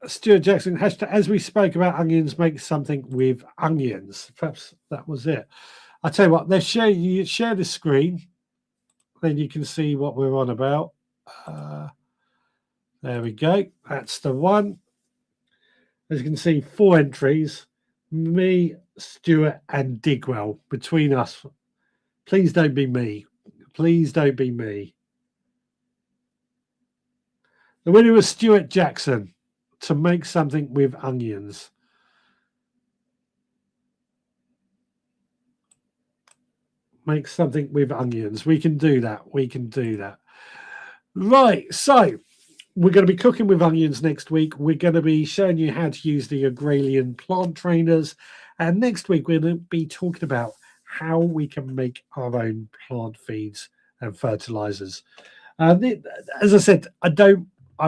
Stuart Jackson, hashtag, as we spoke about onions, make something with onions. Perhaps that was it. I'll tell you what, let's share the screen. Then you can see what we're on about. There we go. That's the one. As you can see, 4 entries. Me, Stuart, and Digwell between us. Please don't be me. Please don't be me. The winner was Stuart Jackson to make something with onions. Make something with onions. We can do that. We can do that. Right. So we're going to be cooking with onions next week. We're going to be showing you how to use the agrarian plant trainers. And next week, we're going to be talking about how we can make our own plant feeds and fertilizers. As I said,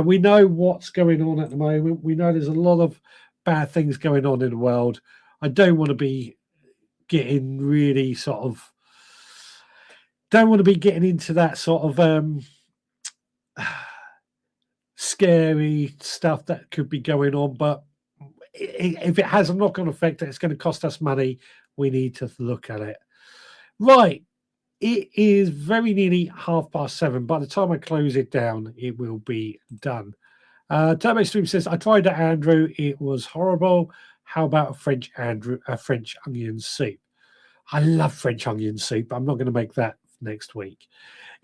we know what's going on at the moment. We know there's a lot of bad things going on in the world. I don't want to be getting really don't want to be getting into that sort of scary stuff that could be going on. But if it has a knock-on effect that it's going to cost us money, we need to look at it. Right. It is very nearly 7:30. By the time I close it down, it will be done. Turbo Stream says, I tried it, Andrew. It was horrible. How about a French onion soup? I love French onion soup. I'm not going to make that next week.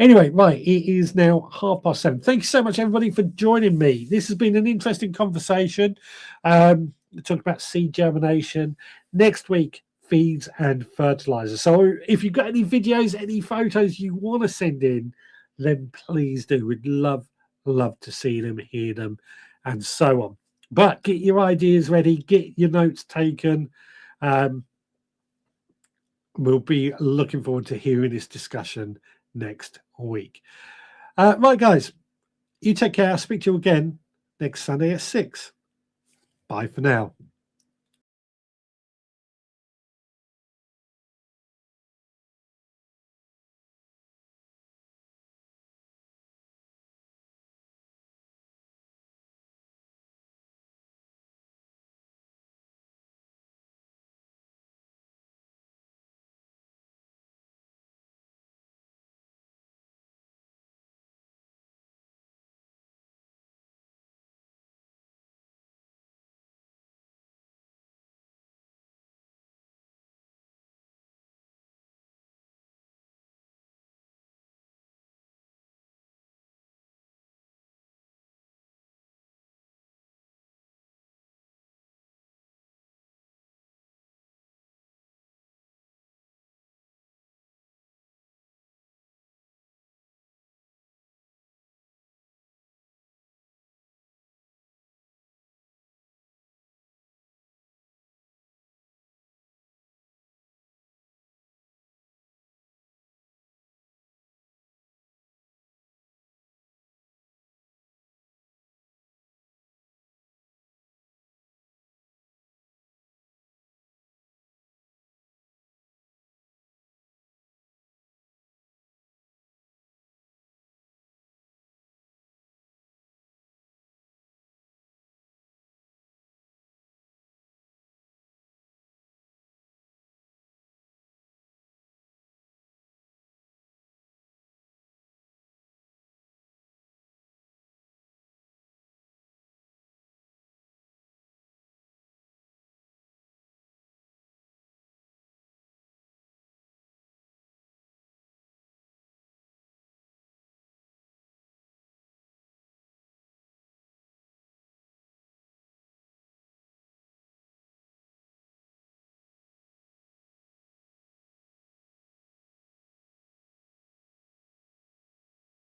Anyway, right, it is now 7:30. Thank you so much, everybody, for joining me. This has been an interesting conversation. Talk about seed germination. Next week, feeds and fertilizers. So if you've got any videos, any photos you want to send in, then please do. We'd love to see them, hear them, and so on. But get your ideas ready, get your notes taken. We'll be looking forward to hearing this discussion next week. Right, guys, you take care. I'll speak to you again next Sunday at 6. Bye for now.